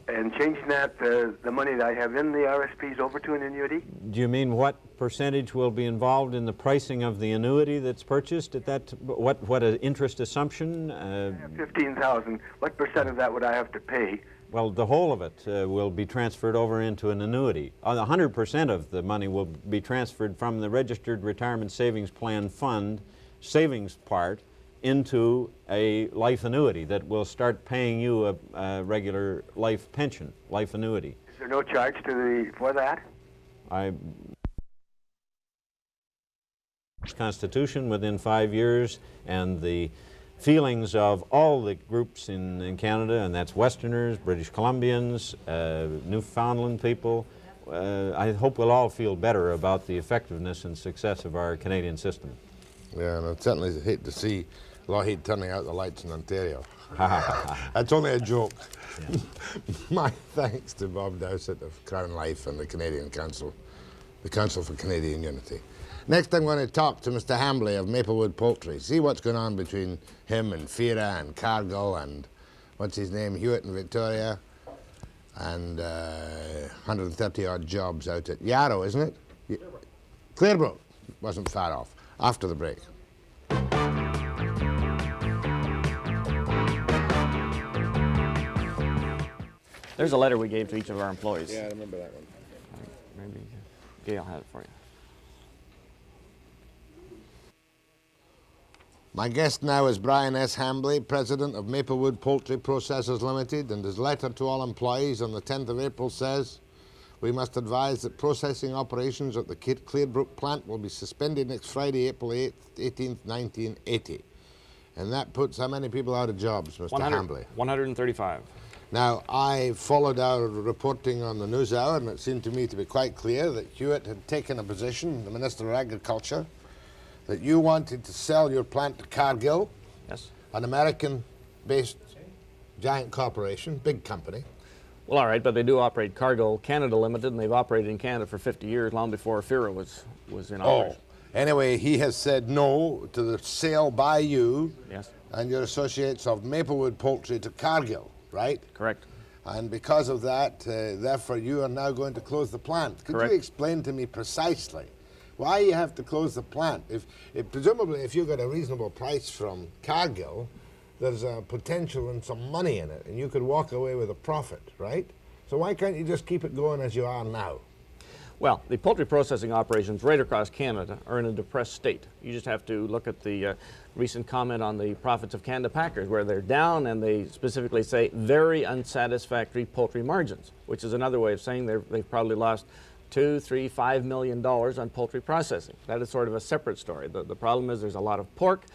and changing that, the money that I have in the RSPs over to an annuity? Do you mean what percentage will be involved in the pricing of the annuity that's purchased at that, what an interest assumption? I have 15,000. What percent of that would I have to pay? Well, the whole of it will be transferred over into an annuity. 100% of the money will be transferred from the Registered Retirement Savings Plan Fund savings part into a life annuity that will start paying you a regular life pension, life annuity. Is there no charge for that? Constitution within 5 years, and the feelings of all the groups in Canada, and that's Westerners, British Columbians, Newfoundland people. I hope we'll all feel better about the effectiveness and success of our Canadian system. Yeah, and I'd certainly hate to see Lougheed turning out the lights in Ontario. That's only a joke. Yeah. My thanks to Bob Dowsett of Crown Life and the Canadian Council, the Council for Canadian Unity. Next, I'm going to talk to Mr. Hambley of Maplewood Poultry, see what's going on between him and Fira and Cargill and, what's his name, Hewitt and Victoria, and 130-odd jobs out at Yarrow, isn't it? Clearbrook. Wasn't far off. After the break. There's a letter we gave to each of our employees. Yeah, I remember that one. Maybe Gail had it for you. My guest now is Bryan S. Hambley, President of Maplewood Poultry Processors Limited, and his letter to all employees on the 10th of April says, "We must advise that processing operations at the Clearbrook plant will be suspended next Friday, April 18th, 1980. And that puts how many people out of jobs, Mr. Hambley? 135. Now, I followed our reporting on the NewsHour, and it seemed to me to be quite clear that Hewitt had taken a position, the Minister of Agriculture, that you wanted to sell your plant to Cargill, yes, an American-based giant corporation, big company. Well, all right, but they do operate Cargill Canada Limited, and they've operated in Canada for 50 years, long before Fira was in operation. Anyway, he has said no to the sale by you yes, and your associates of Maplewood Poultry to Cargill, right? Correct. And because of that, therefore, you are now going to close the plant. Could Correct. you explain to me precisely why you have to close the plant? Presumably, if you got a reasonable price from Cargill, there's a potential and some money in it, and you could walk away with a profit, right? So why can't you just keep it going as you are now? Well, the poultry processing operations right across Canada are in a depressed state. You just have to look at the recent comment on the profits of Canada Packers, where they're down, and they specifically say very unsatisfactory poultry margins, which is another way of saying they've probably lost $2, $3, $5 million on poultry processing. That is sort of a separate story. The problem is there's a lot of pork.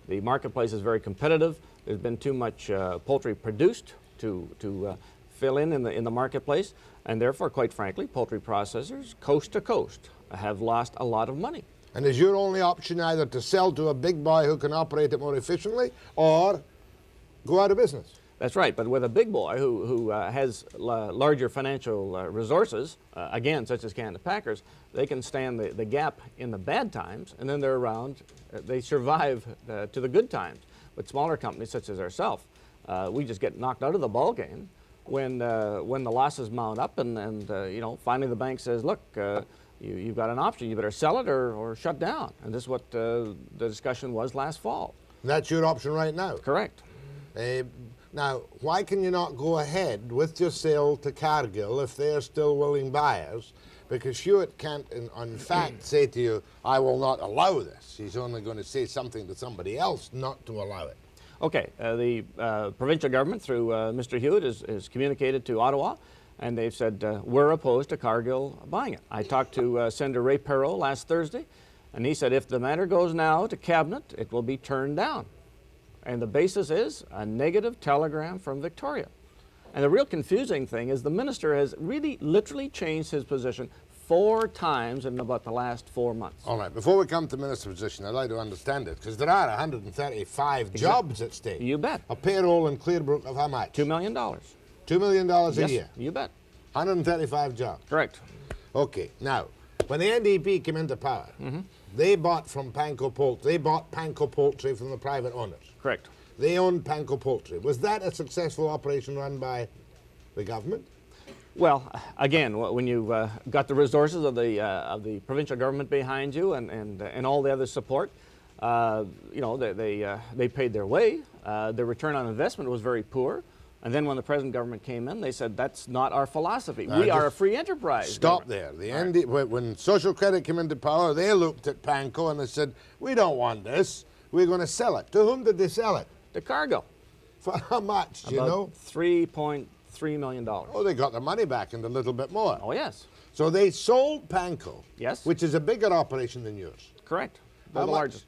The marketplace is very competitive. There's been too much poultry produced to fill in the marketplace, and therefore, quite frankly, poultry processors, coast to coast, have lost a lot of money. And is your only option either to sell to a big boy who can operate it more efficiently, or go out of business? That's right, but with a big boy who has larger financial resources, again, such as Canada Packers, they can stand the gap in the bad times, and then they're around, they survive to the good times. But smaller companies such as ourselves, we just get knocked out of the ball game when the losses mount up, and you know, finally the bank says, look, you've got an option, you better sell it or shut down. And this is what the discussion was last fall. That's your option right now? Correct. Now, why can you not go ahead with your sale to Cargill if they're still willing buyers? Because Hewitt can't, in fact, say to you, I will not allow this. He's only going to say something to somebody else not to allow it. Okay, the provincial government, through Mr. Hewitt, has communicated to Ottawa, and they've said, we're opposed to Cargill buying it. I talked to Senator Ray Perot last Thursday, and he said, if the matter goes now to Cabinet, it will be turned down. And the basis is a negative telegram from Victoria. And the real confusing thing is the minister has really literally changed his position 4 times in about the last 4 months. All right, before we come to minister's position, I'd like to understand it, because there are 135 jobs at stake. You bet. A payroll in Clearbrook of how much? $2 million. $2 million a yes, year? You bet. 135 jobs? Correct. Okay, now, when the NDP came into power, they bought from Panko Poultry. They bought Panko Poultry from the private owners. Correct. They owned Panko Poultry. Was that a successful operation run by the government? Well, again, when you got the resources of the provincial government behind you and all the other support, you know, they paid their way. The return on investment was very poor. And then when the present government came in, they said, that's not our philosophy. We are a free enterprise. Stop there. When Social Credit came into power, they looked at Panko and they said, we don't want this. We're going to sell it. To whom did they sell it? To Cargill. For how much, do you know? $3.3 million. Oh, they got their money back and a little bit more. Oh, yes. So they sold Panko. Yes. Which is a bigger operation than yours. Correct. How The much? largest.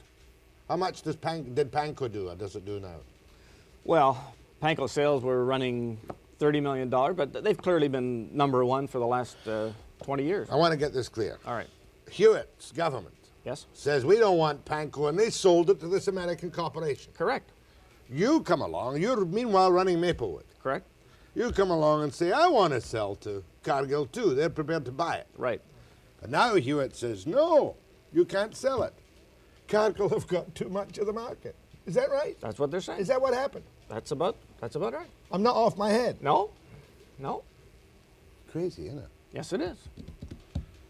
How much did Panko do, or does it do now? Well, Panko sales were running $30 million, but they've clearly been number one for the last 20 years. I want to get this clear. All right. Hewitt's government says we don't want Panko, and they sold it to this American corporation. Correct. You come along, you're meanwhile running Maplewood. Correct. You come along and say, I want to sell to Cargill too. They're prepared to buy it. Right. But now Hewitt says, no, you can't sell it. Cargill have got too much of the market. Is that right? That's what they're saying. Is that what happened? That's about right. I'm not off my head. No. Crazy, isn't it? Yes, it is.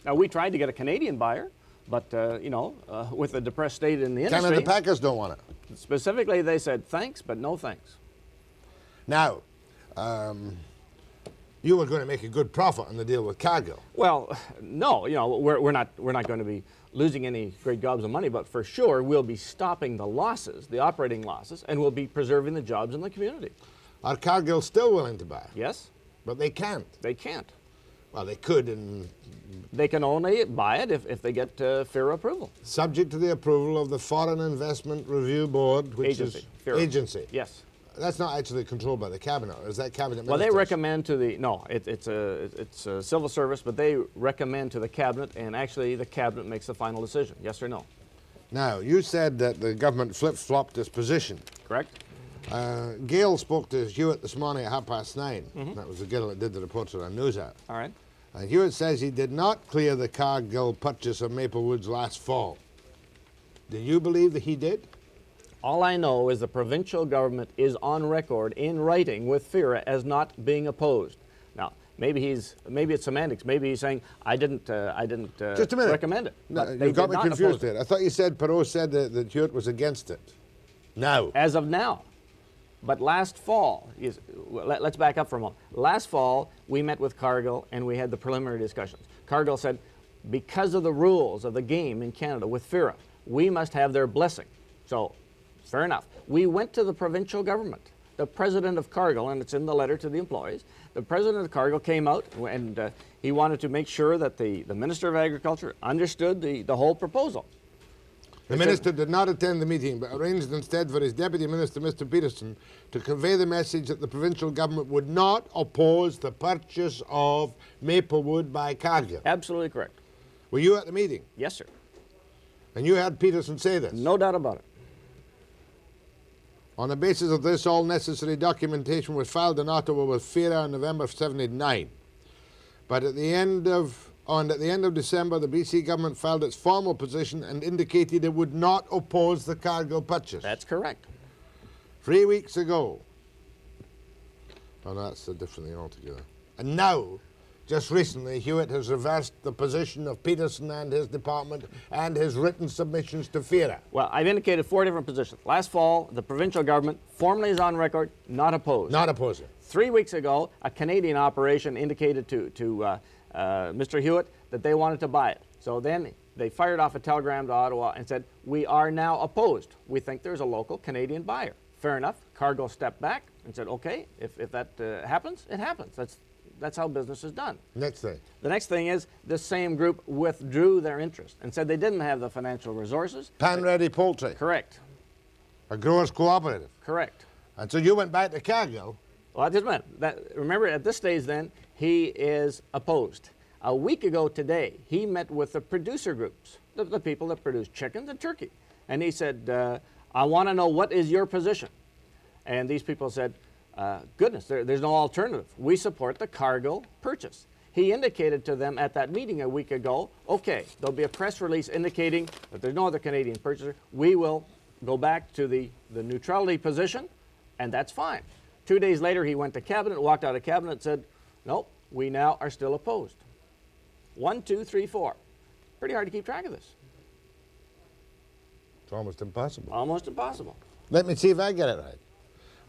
Now, we tried to get a Canadian buyer, but, you know, with the depressed state in the industry. Canada Packers don't want it. Specifically, they said thanks, but no thanks. Now, you were going to make a good profit on the deal with Cargill. Well, no, you know, we're not going to be losing any great gobs of money, but for sure we'll be stopping the losses, the operating losses, and we'll be preserving the jobs in the community. Are Cargill still willing to buy? Yes. But they can't. They can't. Well, they could, and they can only buy it if they get FIRA approval. Subject to the approval of the Foreign Investment Review Board, which Agency. is FIRA. agency. Yes. That's not actually controlled by the cabinet. Or is that cabinet ministers? Well, they recommend to the it's a civil service, but they recommend to the cabinet, and actually the cabinet makes the final decision. Yes or no? Now, you said that the government flip-flopped its position. Correct. Gail spoke to Hewitt this morning at 9:30. That was the girl that did the reports on NewsHour. All right. Hewitt says he did not clear the Cargill purchase of Maplewoods last fall. Do you believe that he did? All I know is the provincial government is on record in writing with FIRA as not being opposed. Now, maybe it's semantics. Maybe he's saying I didn't Just a minute. recommend it. No, you got me confused there. I thought you said Perot said that Hewitt was against it. Now. As of now. But last fall, let's back up for a moment. Last fall, we met with Cargill and we had the preliminary discussions. Cargill said, because of the rules of the game in Canada with FIRA, we must have their blessing. So, fair enough. We went to the provincial government. The president of Cargill, and it's in the letter to the employees, the president of Cargill came out and he wanted to make sure that the Minister of Agriculture understood the whole proposal. The minister did not attend the meeting, but arranged instead for his deputy minister, Mr. Peterson, to convey the message that the provincial government would not oppose the purchase of Maplewood by Cargill. Absolutely correct. Were you at the meeting? Yes, sir. And you heard Peterson say this? No doubt about it. On the basis of this, all necessary documentation was filed in Ottawa with FIRA in November of 1979. But at the end of December, the BC government filed its formal position and indicated it would not oppose the Cargill purchase. That's correct. 3 weeks ago. Oh, no, that's a different thing altogether. And now, just recently, Hewitt has reversed the position of Peterson and his department and his written submissions to FIRA. Well, I've indicated 4 different positions. Last fall, the provincial government formally is on record, not opposed. Not opposing. 3 weeks ago, a Canadian operation indicated to Mr. Hewitt that they wanted to buy it. So then they fired off a telegram to Ottawa and said, we are now opposed. We think there's a local Canadian buyer. Fair enough. Cargill stepped back and said, okay, if that happens, it happens. That's how business is done. Next thing. The next thing is this same group withdrew their interest and said they didn't have the financial resources. Pan-Ready Poultry. Correct. A growers cooperative. Correct. And so you went back to Cargill. Well, just a minute. Remember, at this stage then, he is opposed. A week ago today, he met with the producer groups, the people that produce chickens and turkey. And he said, I want to know what is your position. And these people said, goodness, there's no alternative. We support the Cargill purchase. He indicated to them at that meeting a week ago, okay, there'll be a press release indicating that there's no other Canadian purchaser. We will go back to the neutrality position, and that's fine. 2 days later, he went to cabinet, walked out of cabinet, and said, nope, we now are still opposed. 1, 2, 3, 4. Pretty hard to keep track of this. It's almost impossible. Almost impossible. Let me see if I get it right.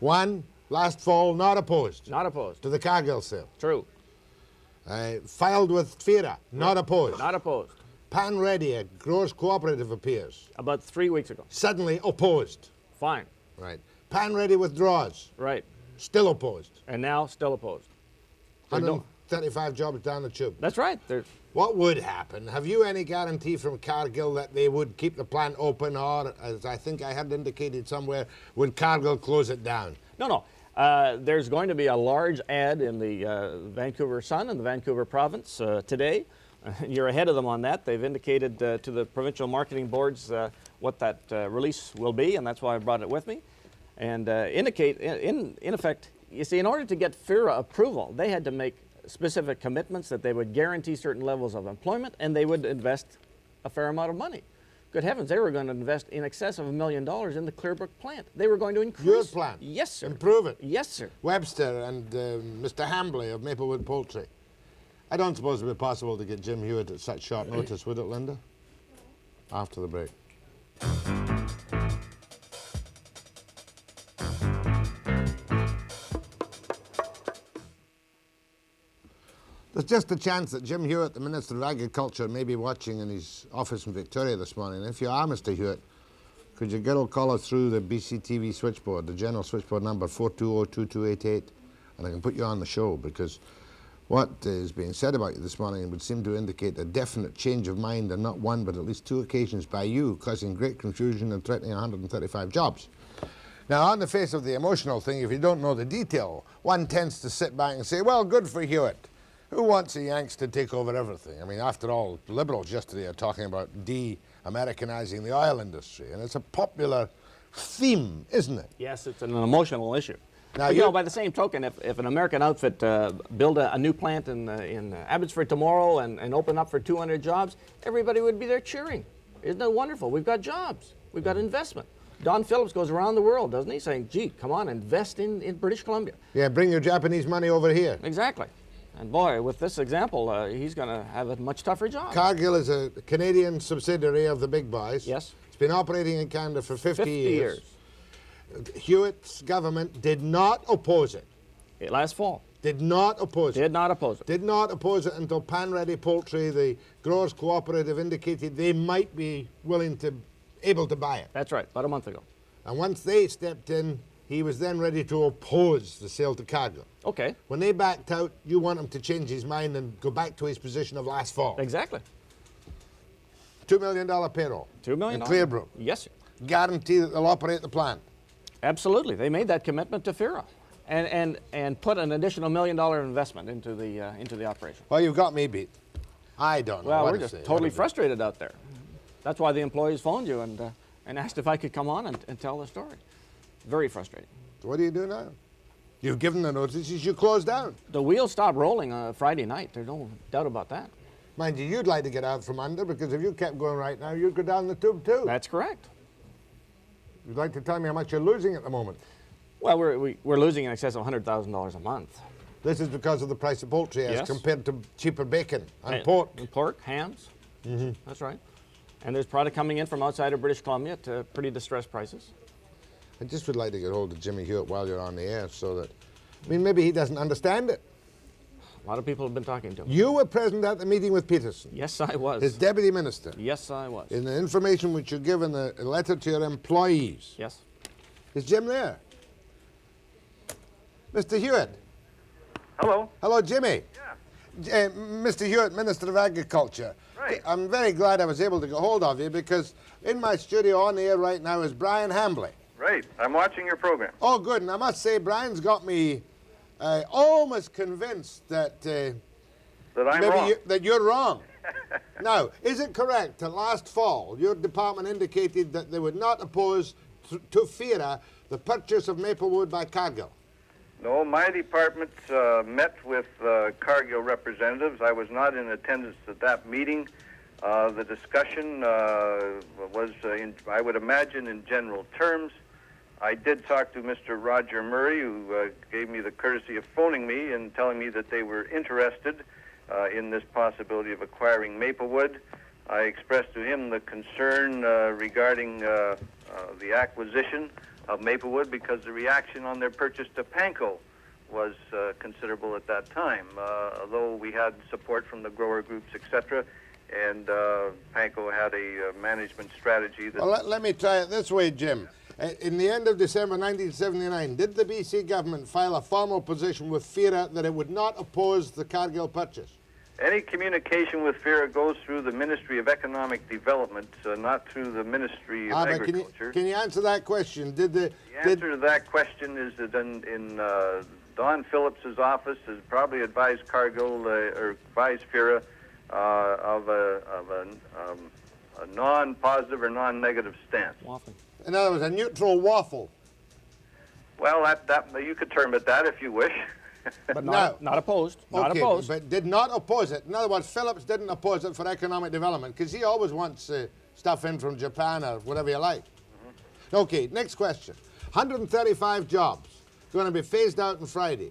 1, last fall, not opposed. Not opposed. To the Cargill sale. True. Filed with FIRA, not opposed. Not opposed. Pan Ready, a growers cooperative appears. About 3 weeks ago. Suddenly opposed. Fine. Right. Pan Ready withdraws. Right. Still opposed. And now still opposed. 135 jobs down the tube. That's right. What would happen? Have you any guarantee from Cargill that they would keep the plant open, or, as I think I had indicated somewhere, would Cargill close it down? No. There's going to be a large ad in the Vancouver Sun and the Vancouver Province today. You're ahead of them on that. They've indicated to the provincial marketing boards what that release will be, and that's why I brought it with me. And indicate, in effect, you see, in order to get FIRA approval, they had to make specific commitments that they would guarantee certain levels of employment and they would invest a fair amount of money. Good heavens, they were going to invest in excess of $1 million in the Clearbrook plant. They were going to increase... Your plant? Yes, sir. Improve it? Yes, sir. Webster and Mr. Hambley of Maplewood Poultry. I don't suppose it would be possible to get Jim Hewitt at such short notice, would it, Linda? After the break. There's just a chance that Jim Hewitt, the Minister of Agriculture, may be watching in his office in Victoria this morning. If you are Mr. Hewitt, could you get a caller through the BCTV switchboard, the general switchboard number 420-2288, and I can put you on the show, because what is being said about you this morning would seem to indicate a definite change of mind on not one but at least 2 occasions by you, causing great confusion and threatening 135 jobs. Now, on the face of the emotional thing, if you don't know the detail, one tends to sit back and say, well, good for Hewitt. Who wants the Yanks to take over everything? I mean, after all, Liberals yesterday are talking about de-Americanizing the oil industry, and it's a popular theme, isn't it? Yes, it's an emotional issue. Now, but, you know, by the same token, if an American outfit build a new plant in Abbotsford tomorrow and open up for 200 jobs, everybody would be there cheering. Isn't that wonderful? We've got jobs. We've got investment. Don Phillips goes around the world, doesn't he, saying, gee, come on, invest in British Columbia. Yeah, bring your Japanese money over here. Exactly. And boy, with this example, he's going to have a much tougher job. Cargill is a Canadian subsidiary of the big boys. Yes. It's been operating in Canada for 50 years. Hewitt's government did not oppose it. Last fall. Did not oppose it. Did not oppose it. Did not oppose it until Pan Ready Poultry, the growers cooperative, indicated they might be able to buy it. That's right, about a month ago. And once they stepped in, he was then ready to oppose the sale to Cargill. Okay. When they backed out, you want him to change his mind and go back to his position of last fall. Exactly. $2 million payroll. $2 million. In Clearbrook. Yes, sir. Guarantee that they'll operate the plant. Absolutely. They made that commitment to FIRA and put an additional $1 million investment into the operation. Well, you've got me beat. I don't know. Well, what we're to just say. totally frustrated out there. That's why the employees phoned you and asked if I could come on and tell the story. Very frustrating. So what do you do now? You've given the notices, you close down. The wheels stopped rolling on Friday night. There's no doubt about that. Mind you, you'd like to get out from under, because if you kept going right now, you'd go down the tube too. That's correct. You'd like to tell me how much you're losing at the moment? Well, we're losing in excess of $100,000 a month. This is because of the price of poultry as Yes. compared to cheaper bacon and pork. And pork, hams. Mm-hmm. That's right. And there's product coming in from outside of British Columbia at pretty distressed prices. I just would like to get hold of Jimmy Hewitt while you're on the air so that, I mean, maybe he doesn't understand it. A lot of people have been talking to him. You were present at the meeting with Peterson. Yes, I was. His deputy minister. Yes, I was. In the information which you give in the letter to your employees. Yes. Is Jim there? Mr. Hewitt. Hello. Hello, Jimmy. Yeah. Mr. Hewitt, Minister of Agriculture. Right. I'm very glad I was able to get hold of you, because in my studio on the air right now is Bryan Hambley. Right. I'm watching your program. Oh, good. And I must say, Brian's got me almost convinced that That I'm maybe wrong. that you're wrong. Now, is it correct that last fall your department indicated that they would not oppose to FIRA the purchase of Maplewood by Cargill? No, my department met with Cargill representatives. I was not in attendance at that meeting. The discussion was, I would imagine, in general terms. I did talk to Mr. Roger Murray, who gave me the courtesy of phoning me and telling me that they were interested in this possibility of acquiring Maplewood. I expressed to him the concern regarding the acquisition of Maplewood because the reaction on their purchase to Panko was considerable at that time, although we had support from the grower groups, etc., and Panko had a management strategy that... Well, let me try it this way, Jim. In the end of December 1979, did the BC government file a formal position with FIRA that it would not oppose the Cargill purchase? Any communication with FIRA goes through the Ministry of Economic Development, not through the Ministry of Agriculture. Can you answer that question? The answer to that question is that in Don Phillips's office has probably advised Cargill or advised FIRA of a non-positive or non-negative stance. Waffle. In other words, a neutral waffle. Well, that you could term it that if you wish. But not opposed. Not okay, opposed. But did not oppose it. In other words, Phillips didn't oppose it for economic development because he always wants stuff in from Japan or whatever you like. Mm-hmm. Okay, next question. 135 jobs going to be phased out on Friday.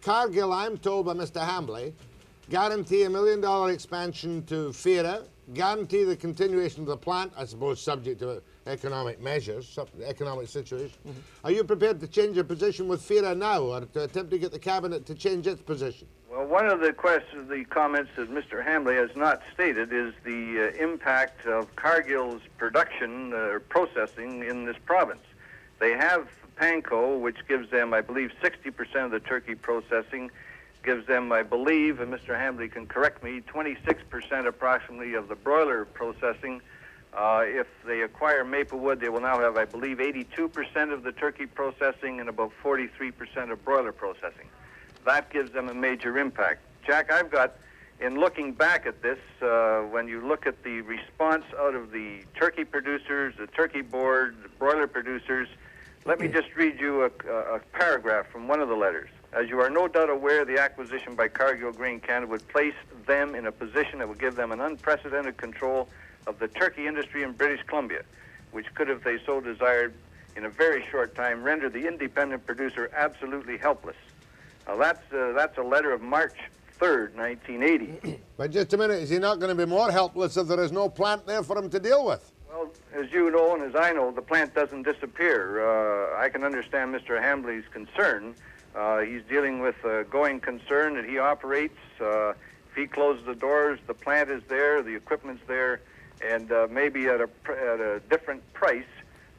Cargill, I'm told by Mr. Hambley, guarantee $1 million expansion to FIRA, guarantee the continuation of the plant, I suppose subject to economic measures, economic situation. Mm-hmm. Are you prepared to change your position with FIRA now or to attempt to get the Cabinet to change its position? Well, one of the comments that Mr. Hambley has not stated is the impact of Cargill's production or processing in this province. They have Panko, which gives them, I believe, 60% of the turkey processing, gives them, I believe, and Mr. Hambley can correct me, 26% approximately of the broiler processing. If they acquire Maplewood, they will now have, I believe, 82% of the turkey processing and about 43% of broiler processing. That gives them a major impact. Jack, I've got, in looking back at this, when you look at the response out of the turkey producers, the turkey board, the broiler producers, let me just read you a paragraph from one of the letters. As you are no doubt aware, the acquisition by Cargill Grain Canada would place them in a position that would give them an unprecedented control of the turkey industry in British Columbia, which could, if they so desired, in a very short time, render the independent producer absolutely helpless. Now, that's a letter of March 3rd, 1980. But just a minute, is he not going to be more helpless if there is no plant there for him to deal with? Well, as you know and as I know, the plant doesn't disappear. I can understand Mr. Hambley's concern. He's dealing with a going concern that he operates. If he closes the doors, the plant is there, the equipment's there, and maybe at a different price,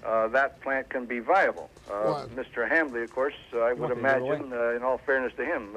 that plant can be viable. Mr. Hambley, of course, I would imagine, in all fairness to him,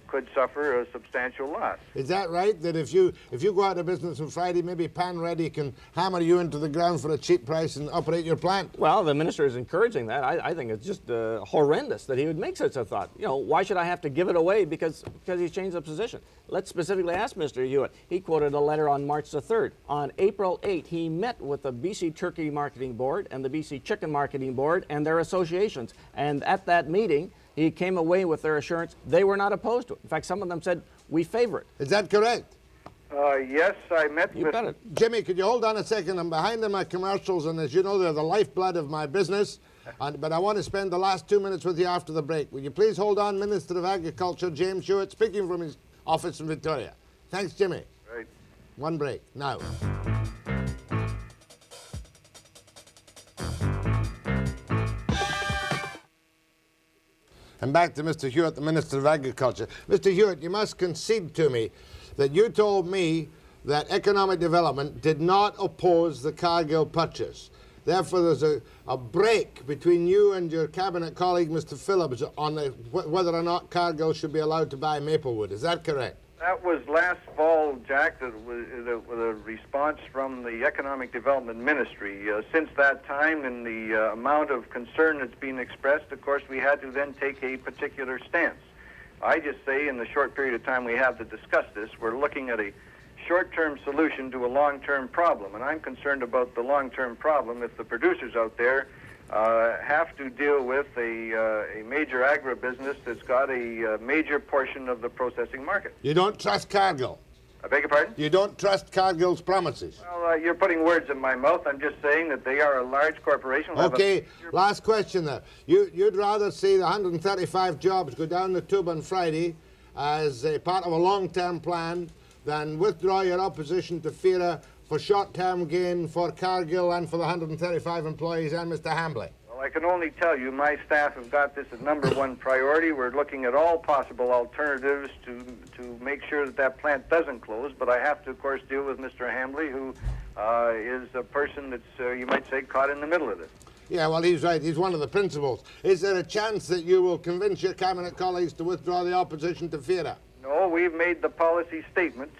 could suffer a substantial loss. Is that right? That if you go out of business on Friday, maybe Pan Ready can hammer you into the ground for a cheap price and operate your plant? Well, the minister is encouraging that. I think it's just horrendous that he would make such a thought. You know, why should I have to give it away because he's changed the position? Let's specifically ask Mr. Hewitt. He quoted a letter on March the 3rd. On April 8th, he met with the BC Turkey Marketing Board and the BC Chicken Marketing Board and their associations. And at that meeting, he came away with their assurance they were not opposed to it. In fact, some of them said, we favor it. Is that correct? Yes, I met with... got it. Jimmy, could you hold on a second? I'm behind in my commercials, and as you know, they're the lifeblood of my business. But I want to spend the last 2 minutes with you after the break. Will you please hold on? Minister of Agriculture, James Hewitt, speaking from his office in Victoria. Thanks, Jimmy. Right. One break, now. And back to Mr. Hewitt, the Minister of Agriculture. Mr. Hewitt, you must concede to me that you told me that economic development did not oppose the Cargill purchase. Therefore, there's a break between you and your cabinet colleague, Mr. Phillips, on whether or not Cargill should be allowed to buy Maplewood. Is that correct? That was last fall, Jack, with a response from the Economic Development Ministry. Since that time, in the amount of concern that's been expressed, of course, we had to then take a particular stance. I just say in the short period of time we have to discuss this, we're looking at a short-term solution to a long-term problem, and I'm concerned about the long-term problem if the producers out there have to deal with a major agribusiness that's got a major portion of the processing market. You don't trust Cargill? I beg your pardon? You don't trust Cargill's promises? Well, you're putting words in my mouth. I'm just saying that they are a large corporation. Okay, last question there. You'd rather see the 135 jobs go down the tube on Friday as a part of a long-term plan than withdraw your opposition to FERA for short-term gain for Cargill and for the 135 employees and Mr. Hambley? Well, I can only tell you my staff have got this as number one priority. We're looking at all possible alternatives to make sure that that plant doesn't close, but I have to, of course, deal with Mr. Hambley, who is a person that's, you might say, caught in the middle of this. Yeah, well, he's right. He's one of the principals. Is there a chance that you will convince your cabinet colleagues to withdraw the opposition to FERA? No, we've made the policy statements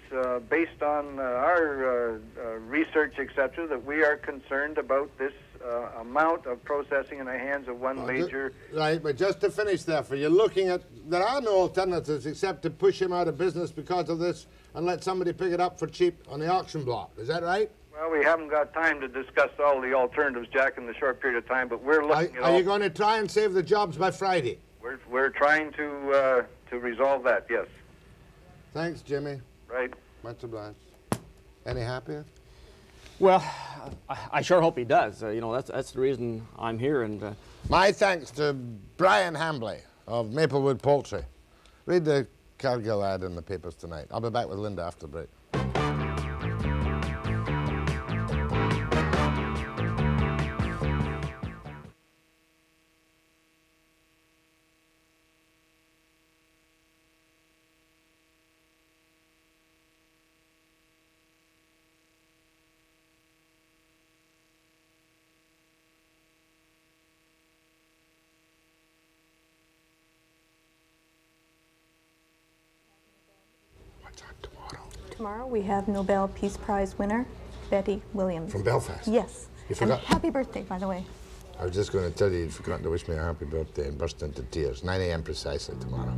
based on our research, etc., that we are concerned about this amount of processing in the hands of one major... Right, but just to finish there, for you're looking at... There are no alternatives except to push him out of business because of this and let somebody pick it up for cheap on the auction block. Is that right? Well, we haven't got time to discuss all the alternatives, Jack, in the short period of time, but we're looking at Are you going to try and save the jobs by Friday? We're trying to resolve that, yes. Thanks, Jimmy. Right. Much obliged. Any happier? Well, I sure hope he does. You know, that's the reason I'm here. And my thanks to Bryan Hambley of Maplewood Poultry. Read the Cargill ad in the papers tonight. I'll be back with Linda after the break. Tomorrow we have Nobel Peace Prize winner Betty Williams. From Belfast? Yes. You forgot? And happy birthday, by the way. I was just going to tell you you'd forgotten to wish me a happy birthday and burst into tears. 9 a.m. precisely tomorrow.